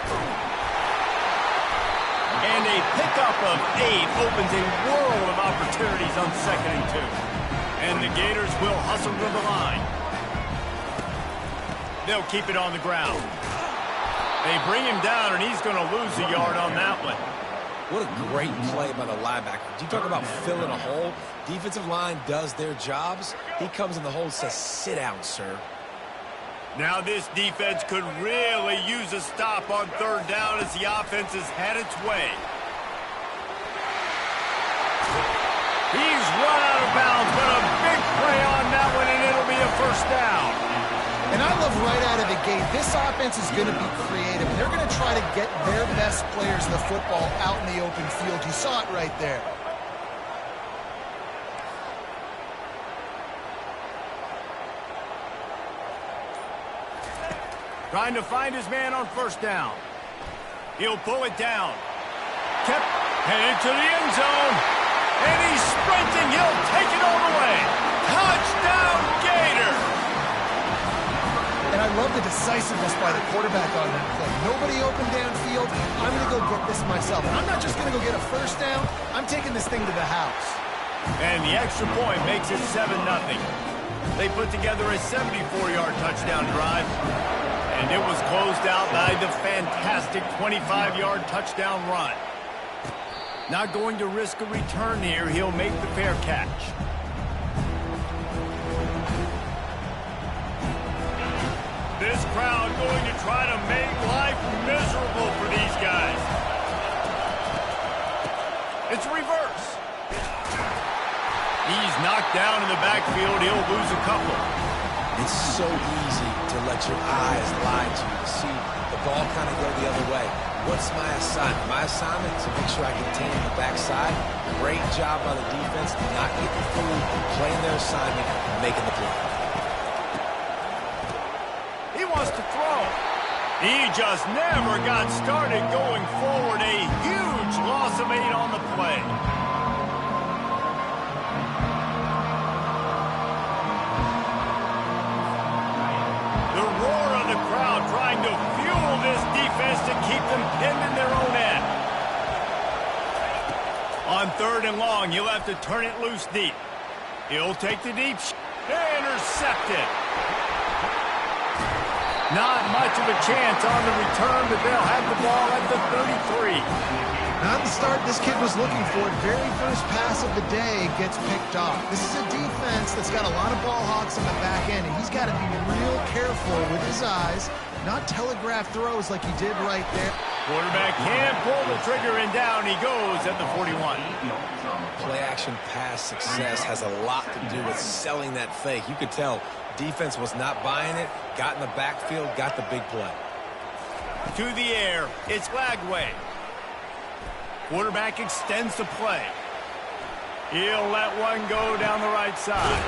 And a pickup of 8 opens a world of opportunities on 2nd and 2. And the Gators will hustle to the line. They'll keep it on the ground. They bring him down, and he's going to lose a yard on that one. What a great play by the linebacker. You talk about filling a hole. Defensive line does their jobs. He comes in the hole and says, "Sit down, sir." Now this defense could really use a stop on 3rd down as the offense has had its way. He's run out of bounds, but a big play on that one, and it'll be a first down. And I love right out of the gate, this offense is going to be creative. They're going to try to get their best players the football out in the open field. You saw it right there. Trying to find his man on first down. He'll pull it down. Kept headed to the end zone. And he's sprinting. He'll take it all the way. Touchdown, Gator! And I love the decisiveness by the quarterback on that play. Nobody open downfield. I'm going to go get this myself. And I'm not just going to go get a first down. I'm taking this thing to the house. And the extra point makes it 7-0. They put together a 74-yard touchdown drive. And it was closed out by the fantastic 25-yard touchdown run. Not going to risk a return here. He'll make the fair catch. This crowd going to try to make life miserable for these guys. It's reverse. He's knocked down in the backfield. He'll lose a couple. It's so easy to let your eyes lie to you, to see the ball kind of go the other way. What's my assignment? My assignment is to make sure I contain the backside. Great job by the defense, not getting fooled, playing their assignment, and making the play. He wants to throw. He just never got started going forward. A huge loss of 8 on the play. Trying to fuel this defense to keep them pinned in their own end. On 3rd and long, he'll have to turn it loose deep. He'll take the deep shot. Intercepted. Not much of a chance on the return, but they'll have the ball at the 33. Not the start this kid was looking for. Very first pass of the day gets picked off. This is a defense that's got a lot of ball hawks on the back end, and he's got to be real careful with his eyes, not telegraph throws like he did right there. Quarterback can't pull the trigger, and down he goes at the 41. Play-action pass success has a lot to do with selling that fake. You could tell defense was not buying it, got in the backfield, got the big play. To the air, it's Lagway. Quarterback extends the play. He'll let one go down the right side.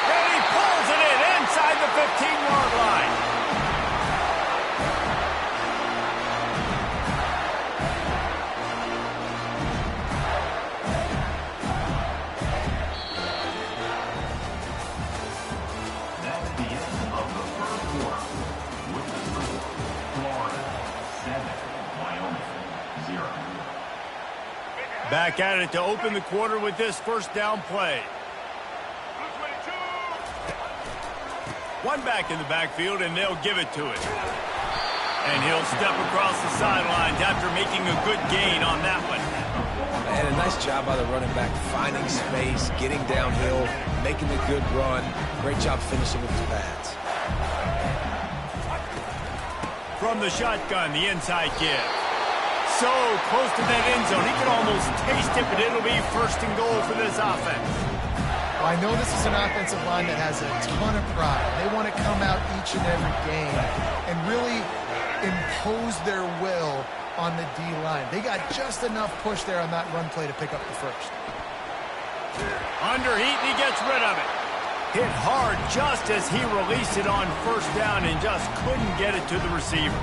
And he pulls it in inside the 15-yard line. That's the end of the first quarter. With the score, Florida 7, Wyoming 0. Back at it to open the quarter with this first down play. One back in the backfield, and they'll give it to it. And he'll step across the sidelines after making a good gain on that one. And a nice job by the running back, finding space, getting downhill, making a good run. Great job finishing with his pads. From the shotgun, the inside give. So close to that end zone, he can almost taste it, but it'll be 1st and goal for this offense. I know this is an offensive line that has a ton of pride. They want to come out each and every game and really impose their will on the D-line. They got just enough push there on that run play to pick up the first. Under heat, and he gets rid of it. Hit hard just as he released it on first down and just couldn't get it to the receiver.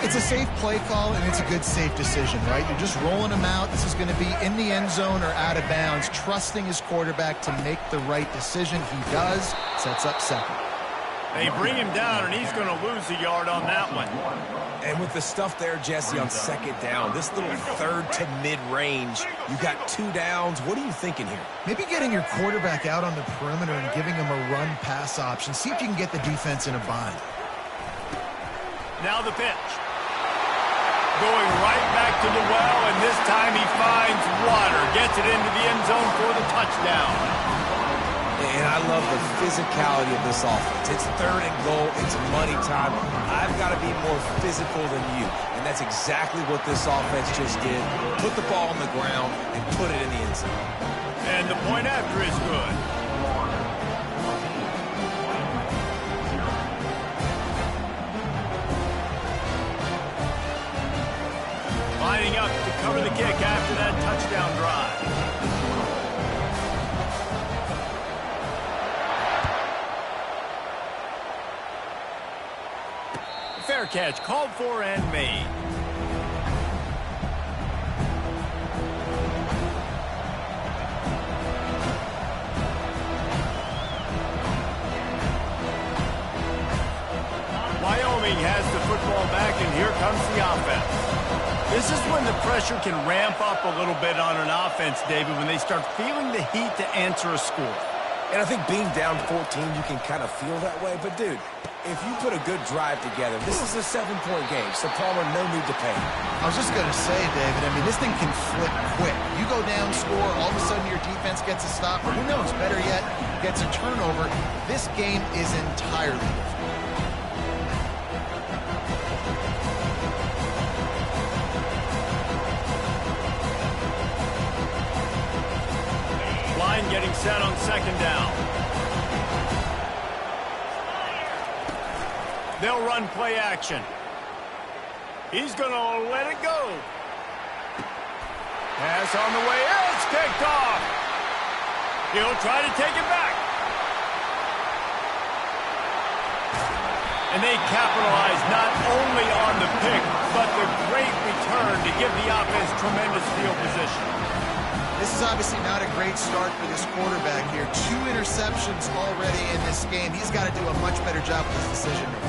It's a safe play call, and it's a good, safe decision, right? You're just rolling him out. This is going to be in the end zone or out of bounds, trusting his quarterback to make the right decision. He does. Sets up second. They bring him down, and he's going to lose a yard on that one. And with the stuff there, Jesse, on 2nd down, this little 3rd to mid-range, you got 2 downs. What are you thinking here? Maybe getting your quarterback out on the perimeter and giving him a run-pass option. See if you can get the defense in a bind. Now the pitch. Going right back to the well, and this time he finds water. Gets it into the end zone for the touchdown. And I love the physicality of this offense. It's 3rd and goal. It's money time. I've got to be more physical than you. And that's exactly what this offense just did. Put the ball on the ground and put it in the end zone. And the point after is good. Lining up to cover the kick after that touchdown drive. Fair catch, called for and made. Wyoming has the football back, and here comes the offense. This is when the pressure can ramp up a little bit on an offense, David, when they start feeling the heat to answer a score. And I think being down 14, you can kind of feel that way. But, dude, if you put a good drive together, this is a 7-point game. So, Palmer, no need to panic. I was just going to say, David, I mean, this thing can flip quick. You go down, score, all of a sudden your defense gets a stop, or who knows, better yet, gets a turnover. This game is entirely different. Getting set on second down. They'll run play action. He's going to let it go. Pass on the way. It's picked off. He'll try to take it back. And they capitalize not only on the pick, but the great return to give the offense tremendous field position. This is obviously not a great start for this quarterback here. 2 interceptions already in this game. He's got to do a much better job with his decision making.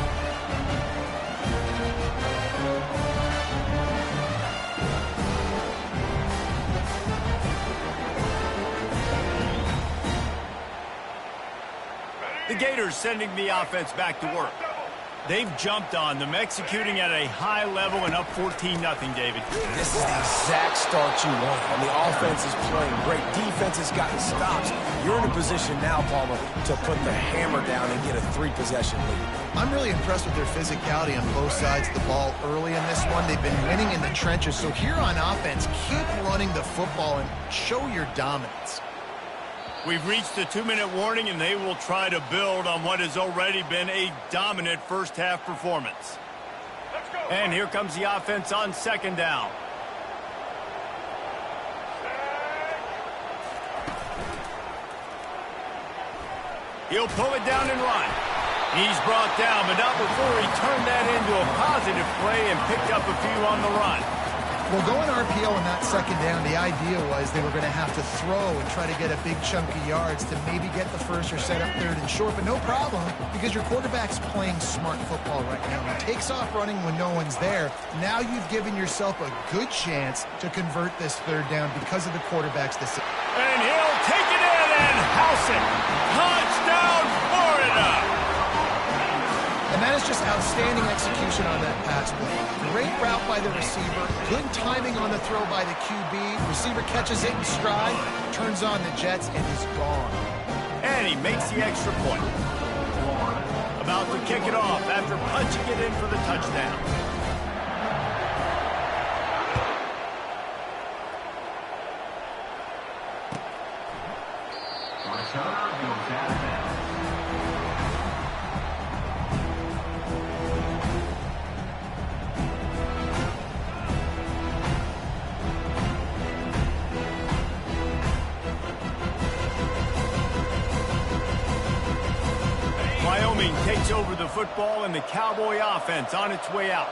The Gators sending the offense back to work. They've jumped on them, executing at a high level and up 14-0, David. This is the exact start you want. And the offense is playing great. Defense has gotten stops. You're in a position now, Palmer, to put the hammer down and get a 3-possession lead. I'm really impressed with their physicality on both sides of the ball early in this one. They've been winning in the trenches. So here on offense, keep running the football and show your dominance. We've reached the 2-minute warning, and they will try to build on what has already been a dominant first-half performance. And here comes the offense on second down. He'll pull it down and run. He's brought down, but not before he turned that into a positive play and picked up a few on the run. Well, going RPO in that second down, the idea was they were going to have to throw and try to get a big chunk of yards to maybe get the first or set up third and short, but no problem because your quarterback's playing smart football right now. He takes off running when no one's there. Now you've given yourself a good chance to convert this third down because of the quarterback's decision. And he'll take it in and house it. Touchdown, Florida! And that is just outstanding execution on that pass play. Great route by the receiver, good timing on the throw by the QB. Receiver catches it in stride, turns on the jets, and is gone. And he makes the extra point. About to kick it off after punching it in for the touchdown. Returner goes out of bounds. Wyoming takes over the football and the Cowboy offense on its way out.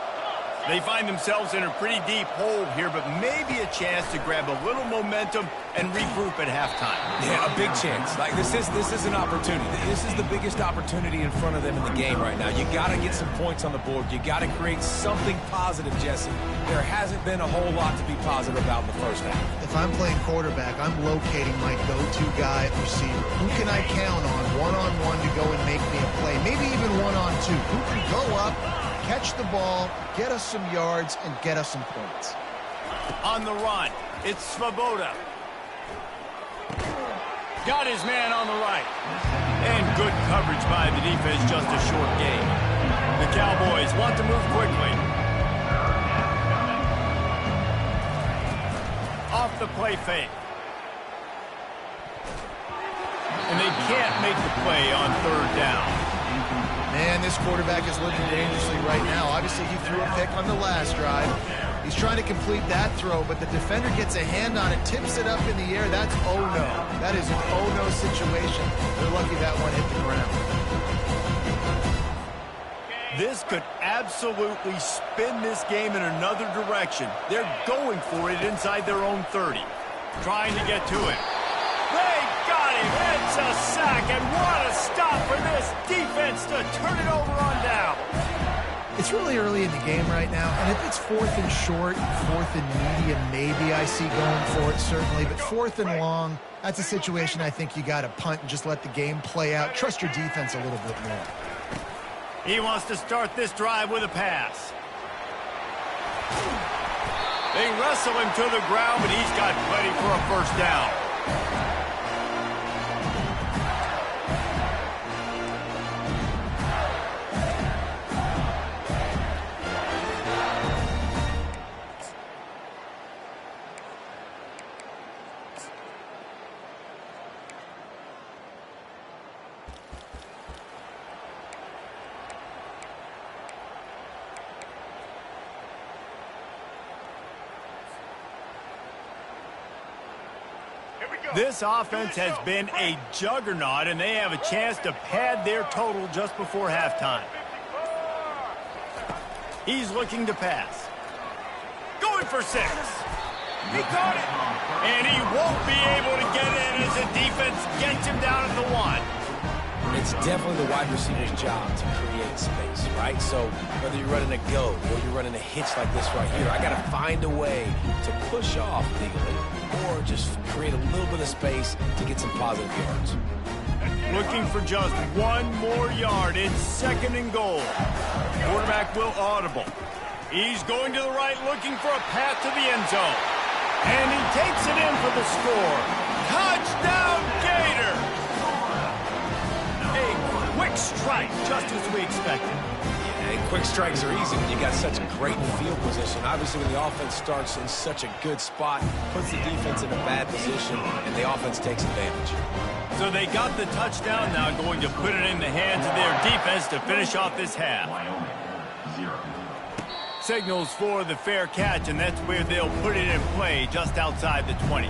They find themselves in a pretty deep hole here, but maybe a chance to grab a little momentum and regroup at halftime. Yeah, a big chance. Like this is an opportunity. This is the biggest opportunity in front of them in the game right now. You got to get some points on the board. You got to create something positive, Jesse. There hasn't been a whole lot to be positive about in the first half. If I'm playing quarterback, I'm locating my go-to guy at receiver. Who can I count on one-on-one to go and make me a play? Maybe even one-on-two. Who can go up, catch the ball, get us some yards, and get us some points. On the run, it's Svoboda. Got his man on the right. And good coverage by the defense, just a short gain. The Cowboys want to move quickly. Off the play fake. And they can't make the play on third down. Man, this quarterback is looking dangerously right now. Obviously, he threw a pick on the last drive. He's trying to complete that throw, but the defender gets a hand on it, tips it up in the air. That's oh-no. That is an oh-no situation. They're lucky that one hit the ground. This could absolutely spin this game in another direction. They're going for it inside their own 30. Trying to get to it. They got him. It's a sack, and what a stop for this defense to turn it over on down. It's really early in the game right now, and if it's 4th and short, 4th and medium, maybe I see going for it, certainly. But 4th and long, that's a situation I think you got to punt and just let the game play out. Trust your defense a little bit more. He wants to start this drive with a pass. They wrestle him to the ground, but he's got plenty for a first down. This offense has been a juggernaut, and they have a chance to pad their total just before halftime. He's looking to pass. Going for 6. He caught it. And he won't be able to get in as the defense gets him down at the 1. It's definitely the wide receiver's job to create space, right? So whether you're running a go or you're running a hitch like this right here, I got to find a way to push off legally or just create a little bit of space to get some positive yards. Looking for just 1 more yard. It's 2nd and goal. Quarterback will audible. He's going to the right, looking for a path to the end zone. And he takes it in for the score. Touchdown, Gator! A quick strike, just as we expected. And quick strikes are easy when you got such a great field position. Obviously, when the offense starts in such a good spot, puts the defense in a bad position, and the offense takes advantage. So they got the touchdown, now going to put it in the hands of their defense to finish off this half. Signals for the fair catch, and that's where they'll put it in play, just outside the 20.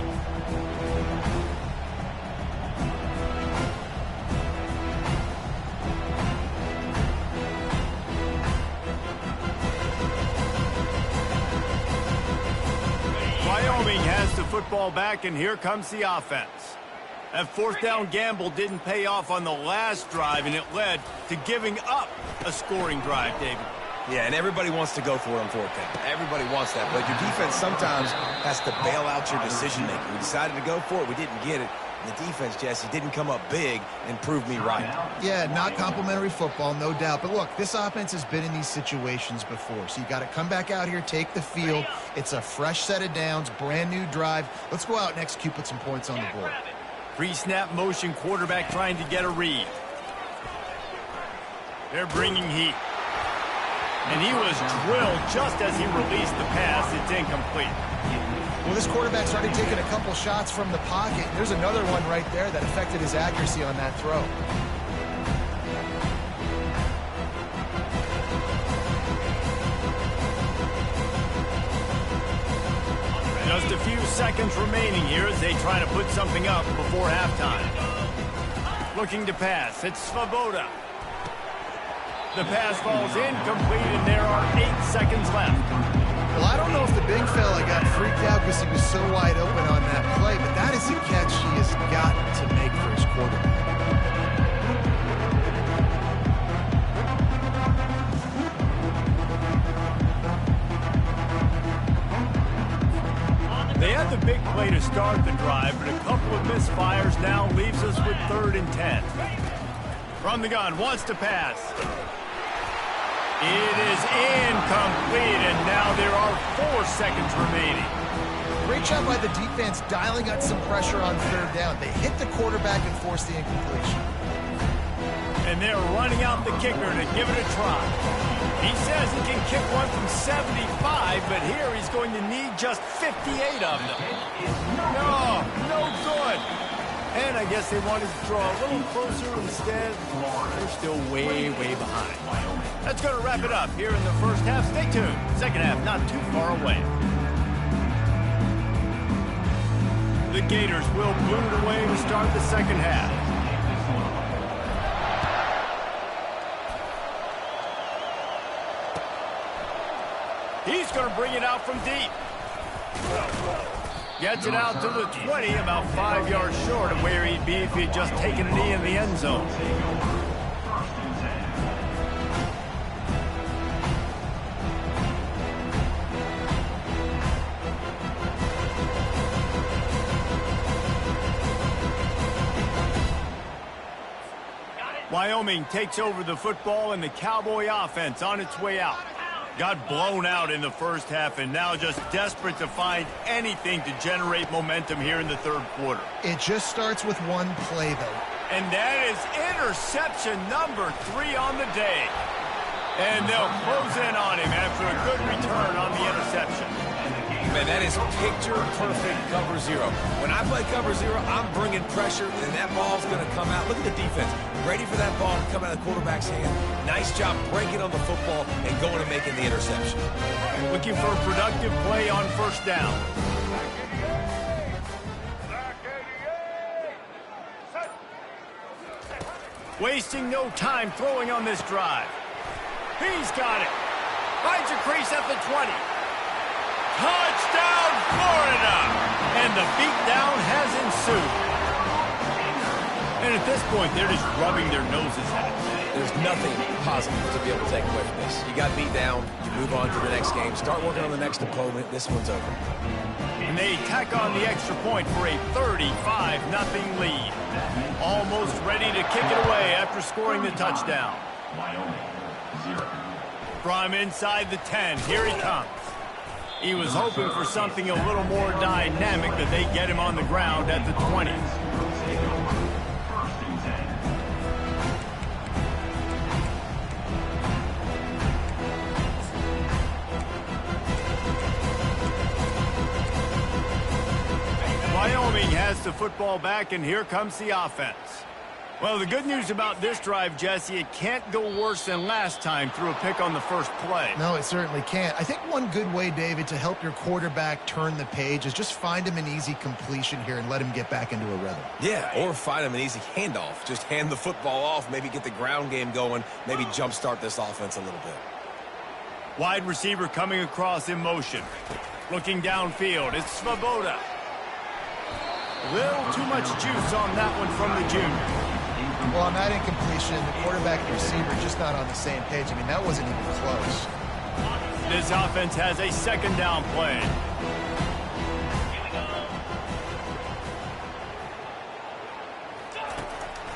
Wyoming has the football back, and here comes the offense. That 4th down gamble didn't pay off on the last drive, and it led to giving up a scoring drive, David. Yeah, and everybody wants to go for it on 4th down. Everybody wants that, but your defense sometimes has to bail out your decision-making. We decided to go for it. We didn't get it. And the defense, Jesse, didn't come up big and prove me right. Yeah, not complimentary football, no doubt. But look, this offense has been in these situations before. So you got to come back out here, take the field. It's a fresh set of downs, brand new drive. Let's go out and execute, put some points on the board. Pre-snap motion, quarterback trying to get a read. They're bringing heat. And he was drilled just as he released the pass. It's incomplete. Well, this quarterback's already taken a couple shots from the pocket. There's another one right there that affected his accuracy on that throw. Just a few seconds remaining here as they try to put something up before halftime. Looking to pass. It's Svoboda. The pass falls incomplete, and there are 8 seconds left. Well, I don't know if the big fella got freaked out because he was so wide open on that play, but that is a catch he has got to make for his quarterback. They had the big play to start the drive, but a couple of misfires now leaves us with 3rd and 10. From the gun, wants to pass. It is incomplete, and now there are 4 seconds remaining. Great job by the defense dialing out some pressure on 3rd down. They hit the quarterback and forced the incompletion. And they're running out the kicker to give it a try. He says he can kick one from 75, but here he's going to need just 58 of them. No good. And I guess they wanted to draw a little closer instead. They're still way behind. That's going to wrap it up here in the first half. Stay tuned. Second half not too far away. The Gators will boot it away to start the second half. he's going to bring it out from deep. Gets it out to the 20, about 5 yards short of where he'd be if he'd just taken a knee in the end zone. Wyoming takes over the football and the Cowboy offense on its way out. Got blown out in the first half and now just desperate to find anything to generate momentum here in the third quarter. It just starts with one play, though. And that is interception number 3 on the day. And they'll close in on him after a good return on the interception. Man, that is picture-perfect cover zero. When I play cover zero, I'm bringing pressure, and that ball's going to come out. Look at the defense. Ready for that ball to come out of the quarterback's hand. Nice job breaking on the football and going and making the interception. Looking for a productive play on first down. Wasting no time throwing on this drive. He's got it. Finds a crease at the 20. Touchdown, Florida! And the beatdown has ensued. And at this point, they're just rubbing their noses at it. There's nothing positive to be able to take away from this. You got beat down, you move on to the next game, start working on the next opponent. This one's over. And they tack on the extra point for a 35-0 lead. Almost ready to kick it away after scoring the touchdown. From inside the 10, here he comes. He was hoping for something a little more dynamic, that they get him on the ground at the 20. Wyoming has the football back, and here comes the offense. Well, the good news about this drive, Jesse, it can't go worse than last time through a pick on the first play. No, it certainly can't. I think one good way, David, to help your quarterback turn the page is just find him an easy completion here and let him get back into a rhythm. Yeah, or find him an easy handoff. Just hand the football off, maybe get the ground game going, maybe jumpstart this offense a little bit. Wide receiver coming across in motion. Looking downfield, it's Svoboda. Little too much juice on that one from the junior. Well, on that incompletion, the quarterback and receiver just not on the same page. I mean, that wasn't even close. This offense has a second down play.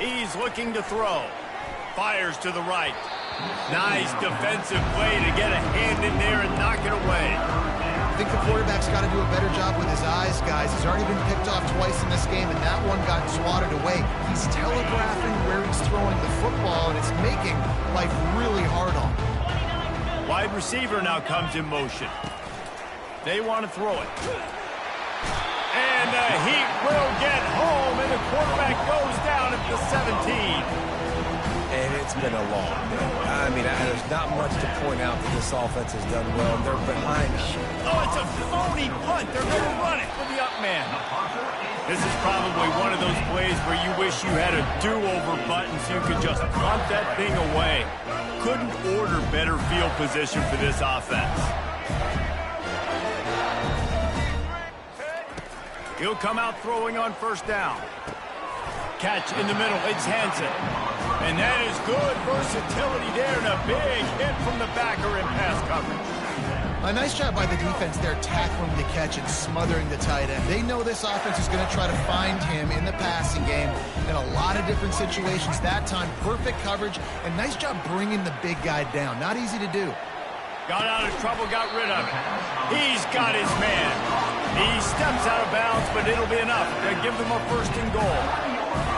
He's looking to throw. Fires to the right. Nice defensive play to get a hand in there and knock it away. I think the quarterback's got to do a better job with his eyes, guys. He's already been picked off twice in this game, and that one got swatted away. He's telegraphing where he's throwing the football, and it's making life really hard on him. Wide receiver now comes in motion. They want to throw it. And the heat will get home, and the quarterback goes down at the 17. And it's been a long day. I mean, there's not much to point out that this offense has done well. They're behind. Oh, it's a phony punt. They're going to run it for the up man. This is probably one of those plays where you wish you had a do-over button so you could just punt that thing away. Couldn't order better field position for this offense. He'll come out throwing on first down. Catch in the middle. It's Hansen. And that is good versatility there, and a big hit from the backer in pass coverage. A nice job by the defense there, tackling the catch and smothering the tight end. They know this offense is going to try to find him in the passing game in a lot of different situations. That time, perfect coverage, and nice job bringing the big guy down. Not easy to do. Got out of trouble, got rid of it. He's got his man. He steps out of bounds, but it'll be enough to give them a first and goal.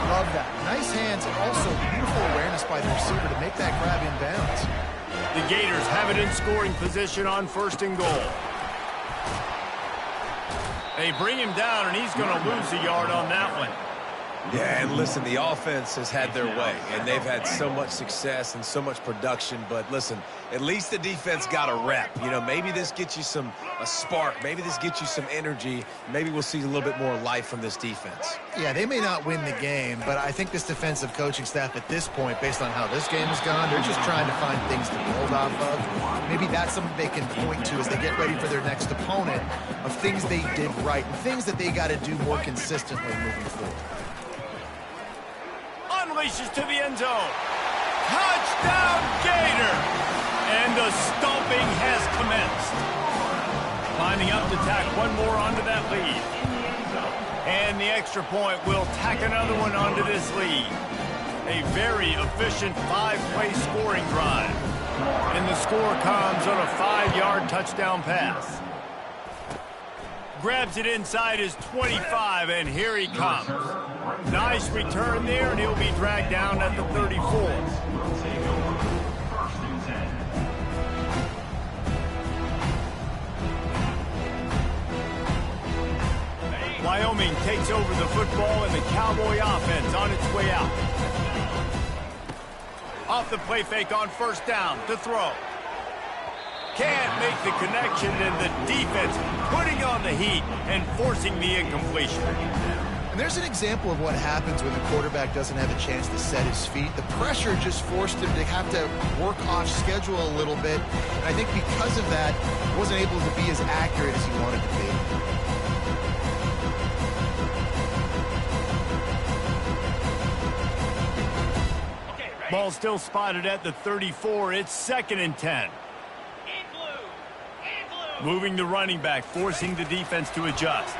Love that. Nice hands and also beautiful awareness by the receiver to make that grab in bounds. The Gators have it in scoring position on first and goal. They bring him down, and he's going to lose a yard on that one. Yeah, and listen, the offense has had their way, and they've had so much success and so much production. But listen, at least the defense got a rep. You know, maybe this gets you a spark. Maybe this gets you some energy. Maybe we'll see a little bit more life from this defense. Yeah, they may not win the game, but I think this defensive coaching staff at this point, based on how this game has gone, they're just trying to find things to build off of. Maybe that's something they can point to as they get ready for their next opponent, of things they did right and things that they got to do more consistently moving forward. Unleashes to the end zone. Touchdown, Gator! And the stomping has commenced. Lining up to tack one more onto that lead. And the extra point will tack another one onto this lead. A very efficient 5-play scoring drive. And the score comes on a 5-yard touchdown pass. Grabs it inside his 25, and here he comes. Nice return there, and he'll be dragged down at the 34. Wyoming takes over the football, and the Cowboy offense on its way out. Off the play fake on first down to throw. Can't make the connection, and the defense putting on the heat and forcing the incompletion. And there's an example of what happens when the quarterback doesn't have a chance to set his feet. The pressure just forced him to have to work off schedule a little bit. And I think because of that, he wasn't able to be as accurate as he wanted to be. Ball still spotted at the 34. It's 2nd and 10. Moving the running back, forcing the defense to adjust.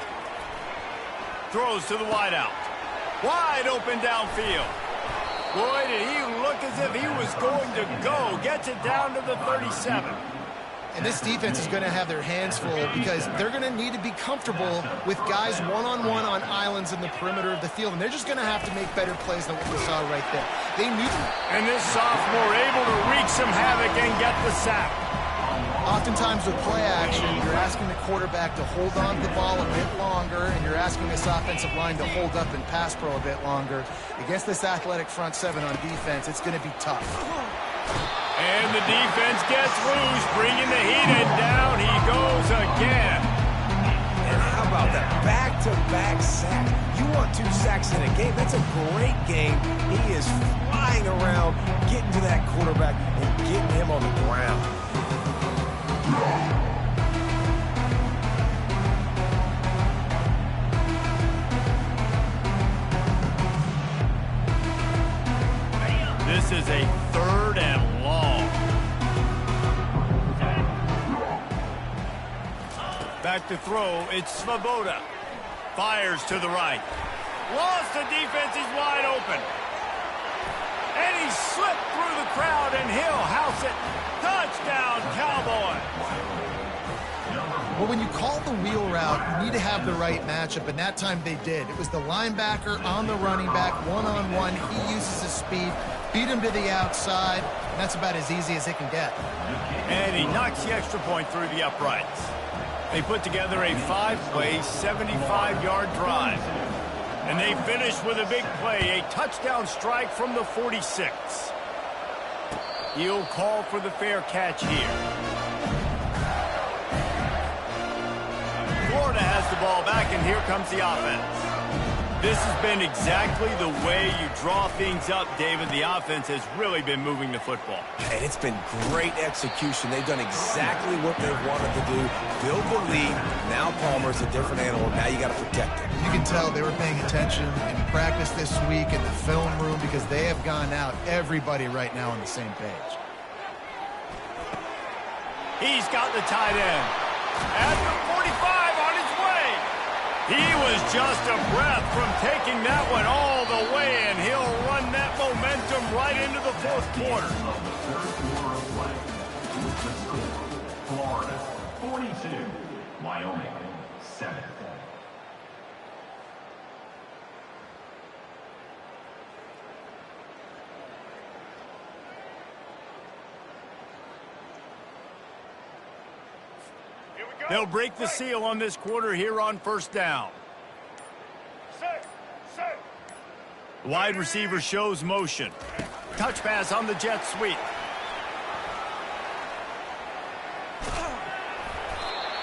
Throws to the wideout. Wide open downfield. Boy, did he look as if he was going to go. Gets it down to the 37. And this defense is going to have their hands full because they're going to need to be comfortable with guys one-on-one on islands in the perimeter of the field. And they're just going to have to make better plays than what we saw right there. They knew them. And this sophomore able to wreak some havoc and get the sack. Oftentimes with play action, you're asking the quarterback to hold on to the ball a bit longer, and you're asking this offensive line to hold up and pass pro a bit longer. Against this athletic front seven on defense, it's going to be tough. And the defense gets loose, bringing the heat, and down he goes again. And how about that back-to-back sack? You want 2 sacks in a game? That's a great game. He is flying around, getting to that quarterback and getting him on the ground. This is a 3rd and long. Back to throw, it's Svoboda. Fires to the right. Lost the defense, he's wide open. And he slipped through the crowd, and he'll house it. Touchdown, Cowboy. Well, when you call the wheel route, you need to have the right matchup, and that time they did. It was the linebacker on the running back, one-on-one. He uses his speed, beat him to the outside, and that's about as easy as it can get. And he knocks the extra point through the uprights. They put together a 5-play, 75-yard drive. And they finish with a big play, a touchdown strike from the 46. He'll call for the fair catch here. Florida has the ball back, and here comes the offense. This has been exactly the way you draw things up, David. The offense has really been moving the football. And it's been great execution. They've done exactly what they've wanted to do. Build the lead. Now Palmer's a different animal. Now you got to protect him. You can tell they were paying attention in practice this week in the film room because they have gone out, everybody right now on the same page. He's got the tight end. At the 45 on his way. He was just a breath from taking that one all the way, and he'll run that momentum right into the 4th quarter. Florida 42, Wyoming 7. They'll break the seal on this quarter here on first down. Wide receiver shows motion. Touch pass on the jet sweep.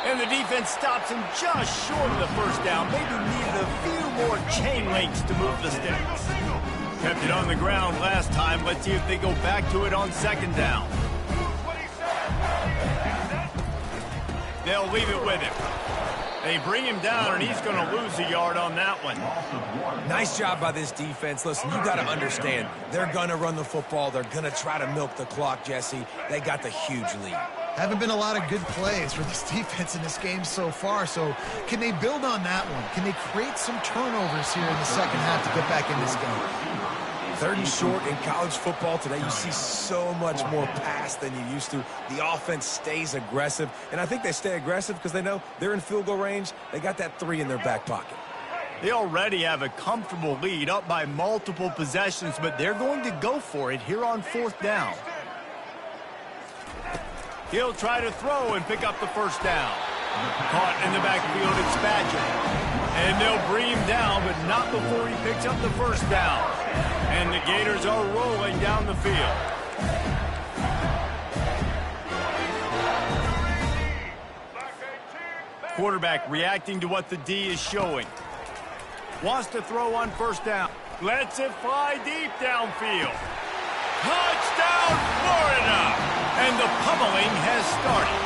And the defense stops him just short of the first down. Maybe needed a few more chain links to move the sticks. Kept it on the ground last time. Let's see if they go back to it on second down. They'll leave it with him. They bring him down, and he's going to lose a yard on that one. Nice job by this defense. Listen, you got to understand, they're going to run the football. They're going to try to milk the clock, Jesse. They got the huge lead. Haven't been a lot of good plays for this defense in this game so far, so can they build on that one? Can they create some turnovers here in the second half to get back in this game? 3rd and short in college football today, you see so much more pass than you used to. The offense stays aggressive, and I think they stay aggressive because they know they're in field goal range. They got that 3 in their back pocket. They already have a comfortable lead up by multiple possessions, but they're going to go for it here on 4th down. He'll try to throw and pick up the first down. Caught in the backfield, it's Badger. And they'll bring him down, but not before he picks up the first down. And the Gators are rolling down the field. Quarterback reacting to what the D is showing. Wants to throw on first down. Lets it fly deep downfield. Touchdown, Florida! And the pummeling has started.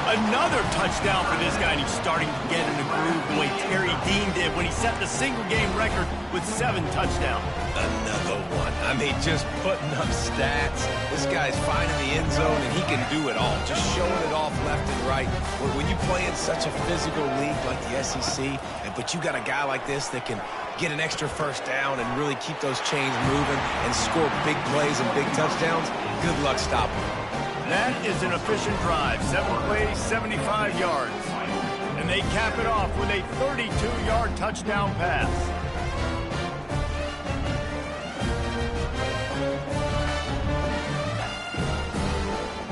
Another touchdown for this guy, and he's starting to get in the groove the way Terry Dean did when he set the single-game record with 7 touchdowns. Another one. I mean, just putting up stats. This guy's finding the end zone, and he can do it all. Just showing it off left and right. When you play in such a physical league like the SEC, but you got a guy like this that can get an extra first down and really keep those chains moving and score big plays and big touchdowns, good luck stopping him. That is an efficient drive. 7 plays, 75 yards. And they cap it off with a 32-yard touchdown pass.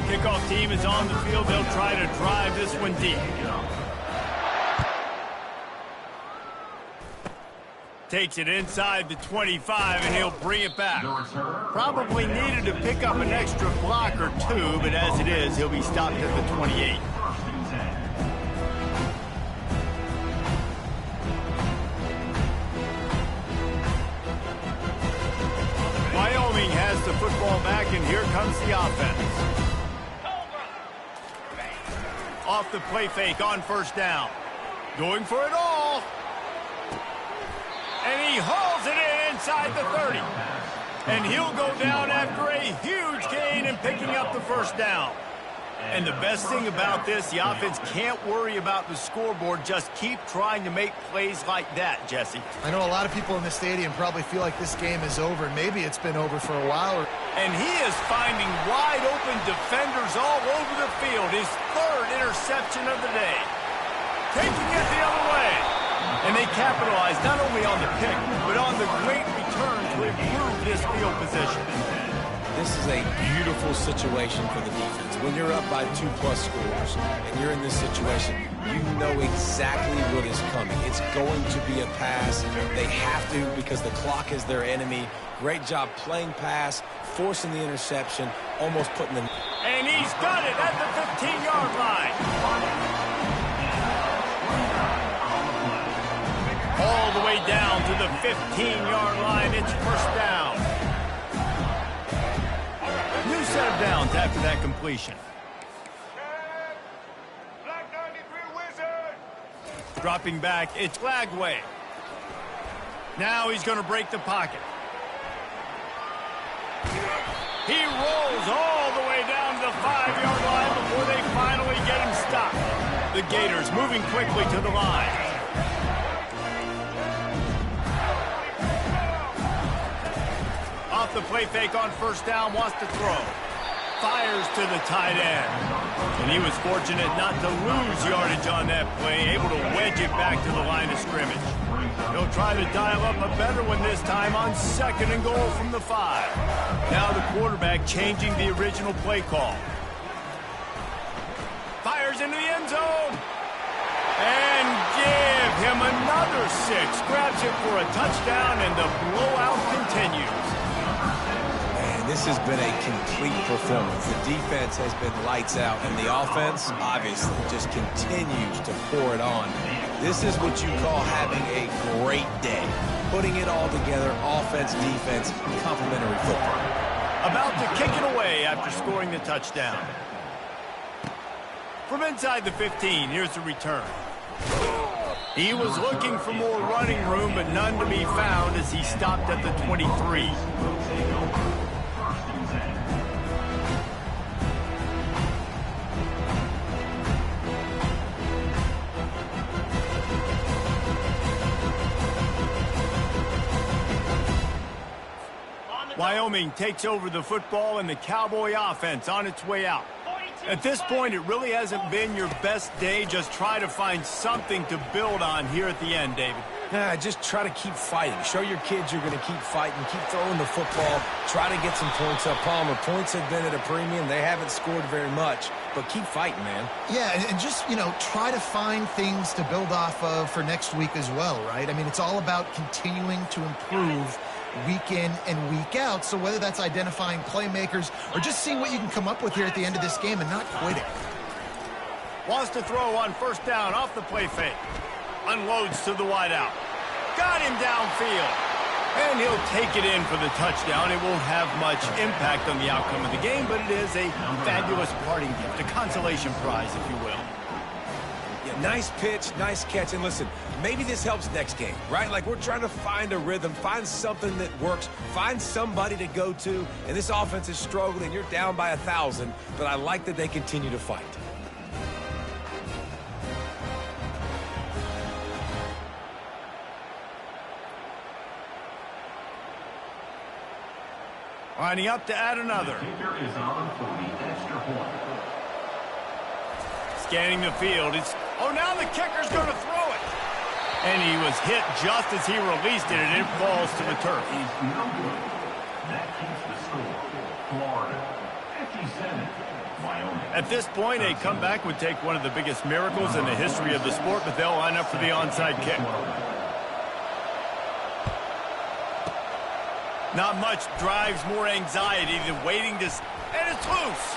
Kickoff team is on the field. They'll try to drive this one deep. Takes it inside the 25, and he'll bring it back. Probably needed to pick up an extra block or 2, but as it is, he'll be stopped at the 28. Wyoming has the football back, and here comes the offense. Off the play fake on first down. Going for it all. And he hauls it in inside the 30. And he'll go down after a huge gain and picking up the first down. And the best thing about this, the offense can't worry about the scoreboard. Just keep trying to make plays like that, Jesse. I know a lot of people in the stadium probably feel like this game is over, and maybe it's been over for a while. And he is finding wide open defenders all over the field. His 3rd interception of the day. Taking it the other way. And they capitalize not only on the pick, but on the great return to improve this field position. This is a beautiful situation for the defense. When you're up by 2+ scores and you're in this situation, you know exactly what is coming. It's going to be a pass. They have to because the clock is their enemy. Great job playing pass, forcing the interception, almost putting them. And he's got it at the 15-yard line. All the way down to the 15-yard line. It's first down. New set of downs after that completion. Dropping back, it's Lagway. Now he's going to break the pocket. He rolls all the way down to the 5-yard line before they finally get him stopped. The Gators moving quickly to the line. Off the play fake on first down, wants to throw. Fires to the tight end. And he was fortunate not to lose yardage on that play, able to wedge it back to the line of scrimmage. He'll try to dial up a better one this time on 2nd and goal from the 5. Now the quarterback changing the original play call. Fires into the end zone. And give him another 6. Grabs it for a touchdown, and the blowout continues. Man, this has been a complete performance. The defense has been lights out, and the offense, obviously, just continues to pour it on. This is what you call having a great day. Putting it all together, offense, defense, complementary football. About to kick it away after scoring the touchdown. From inside the 15, here's the return. He was looking for more running room, but none to be found as he stopped at the 23. Wyoming takes over the football and the Cowboy offense on its way out. At this point, it really hasn't been your best day. Just try to find something to build on here at the end, David. Just try to keep fighting. Show your kids you're going to keep fighting. Keep throwing the football. Try to get some points up. Palmer, points have been at a premium. They haven't scored very much, but keep fighting, man. Yeah, and just, try to find things to build off of for next week as well, right? I mean, it's all about continuing to improve week in and week out. So whether that's identifying playmakers or just seeing what you can come up with here at the end of this game and not quitting. Wants to throw on first down off the play fake. Unloads to the wideout. Got him downfield. And he'll take it in for the touchdown. It won't have much impact on the outcome of the game, but it is a fabulous parting gift, a consolation prize, if you will. Yeah, nice pitch, nice catch. And listen, maybe this helps next game, right? Like, we're trying to find a rhythm, find something that works, find somebody to go to. And this offense is struggling. You're down by 1,000, but I like that they continue to fight. Lining up to add another. Scanning the field. Now the kicker's going to throw it. And he was hit just as he released it, and it falls to the turf. That keeps the score. Florida, 57. Wyoming. At this point, a comeback would take one of the biggest miracles in the history of the sport, but they'll line up for the onside kick. Not much drives more anxiety than waiting to... And it's loose.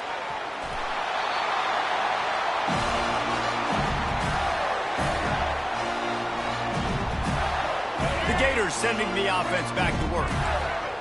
The Gators sending the offense back to work.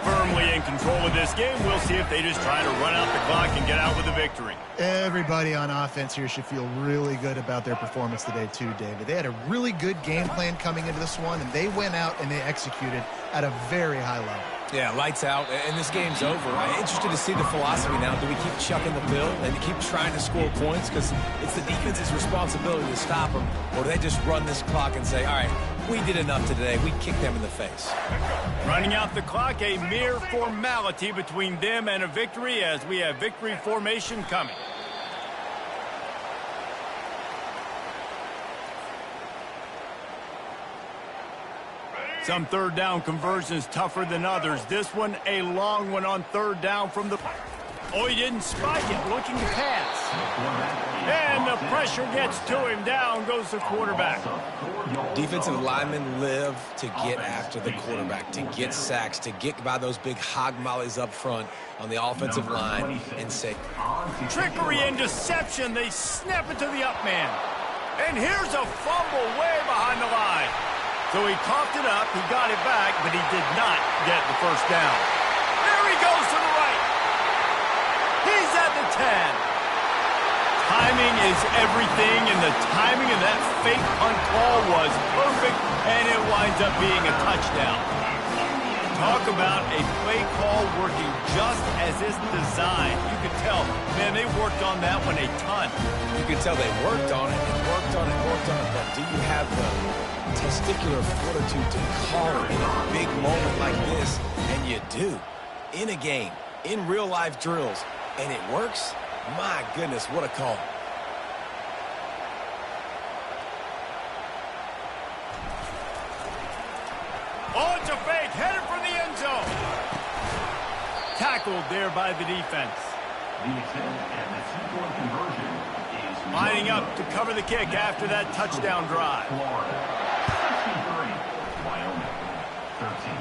Firmly in control of this game. We'll see if they just try to run out the clock and get out with a victory. Everybody on offense here should feel really good about their performance today too, David. They had a really good game plan coming into this one, and they went out and they executed at a very high level. Yeah, lights out, and this game's over. I'm interested to see the philosophy now. Do we keep chucking the pill and keep trying to score points? Because it's the defense's responsibility to stop them. Or do they just run this clock and say, all right, we did enough today. We kicked them in the face. Running out the clock, a mere formality between them and a victory as we have victory formation coming. Some third down conversions tougher than others. This one, a long one on third down from the... Oh, he didn't spike it, looking to pass. And the pressure gets to him. Down goes the quarterback. Defensive linemen live to get after the quarterback, to get sacks, to get by those big hog mollies up front on the offensive line and say... Trickery and deception. They snap it to the up man. And here's a fumble way behind the line. So he coughed it up, he got it back, but he did not get the first down. There he goes to the right. He's at the 10. Timing is everything, and the timing of that fake punt call was perfect, and it winds up being a touchdown. Talk about a play call working just as it's designed. You could tell, man, they worked on that one a ton. You could tell they worked on it and worked on it and worked on it, but do you have the testicular fortitude to call it in a big moment like this? And you do. In a game, in real-life drills, and it works? My goodness, what a call. Oh, it's a fake, headed for the end zone. Tackled there by the defense. The attempt at the two-point conversion is Lining up to cover the kick after that touchdown drive. Florida. 63. Wyoming. 13.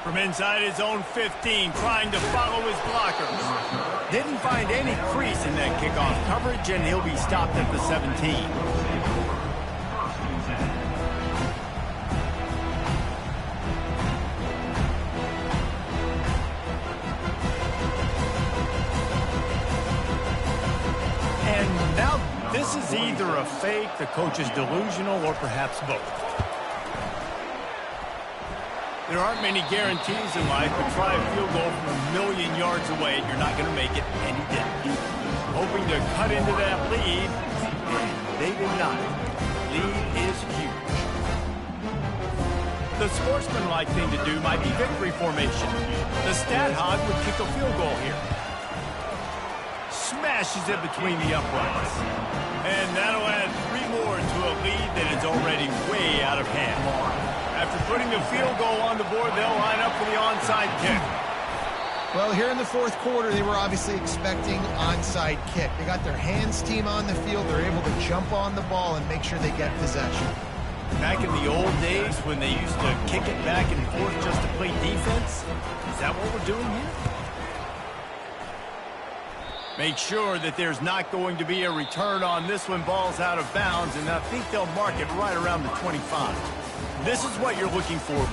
From inside his own 15, trying to follow his blockers. Didn't find any crease in that kickoff coverage, and he'll be stopped at the 17. First and 10. And now this is either a fake, the coach is delusional, or perhaps both. There aren't many guarantees in life, but try a field goal from a million yards away, and you're not going to make it, and he didn't. Hoping to cut into that lead, and they did not. Lead is huge. The sportsmanlike thing to do might be victory formation. The stat hog would kick a field goal here. Smashes it between the uprights. And that'll add 3 more to a lead that is already way out of hand. After putting a field goal on the board, they'll line up for the onside kick. Well, here in the fourth quarter, they were obviously expecting onside kick. They got their hands team on the field. They're able to jump on the ball and make sure they get possession. Back in the old days when they used to kick it back and forth just to play defense, is that what we're doing here? Make sure that there's not going to be a return on this when ball's out of bounds, and I think they'll mark it right around the 25. This is what you're looking for.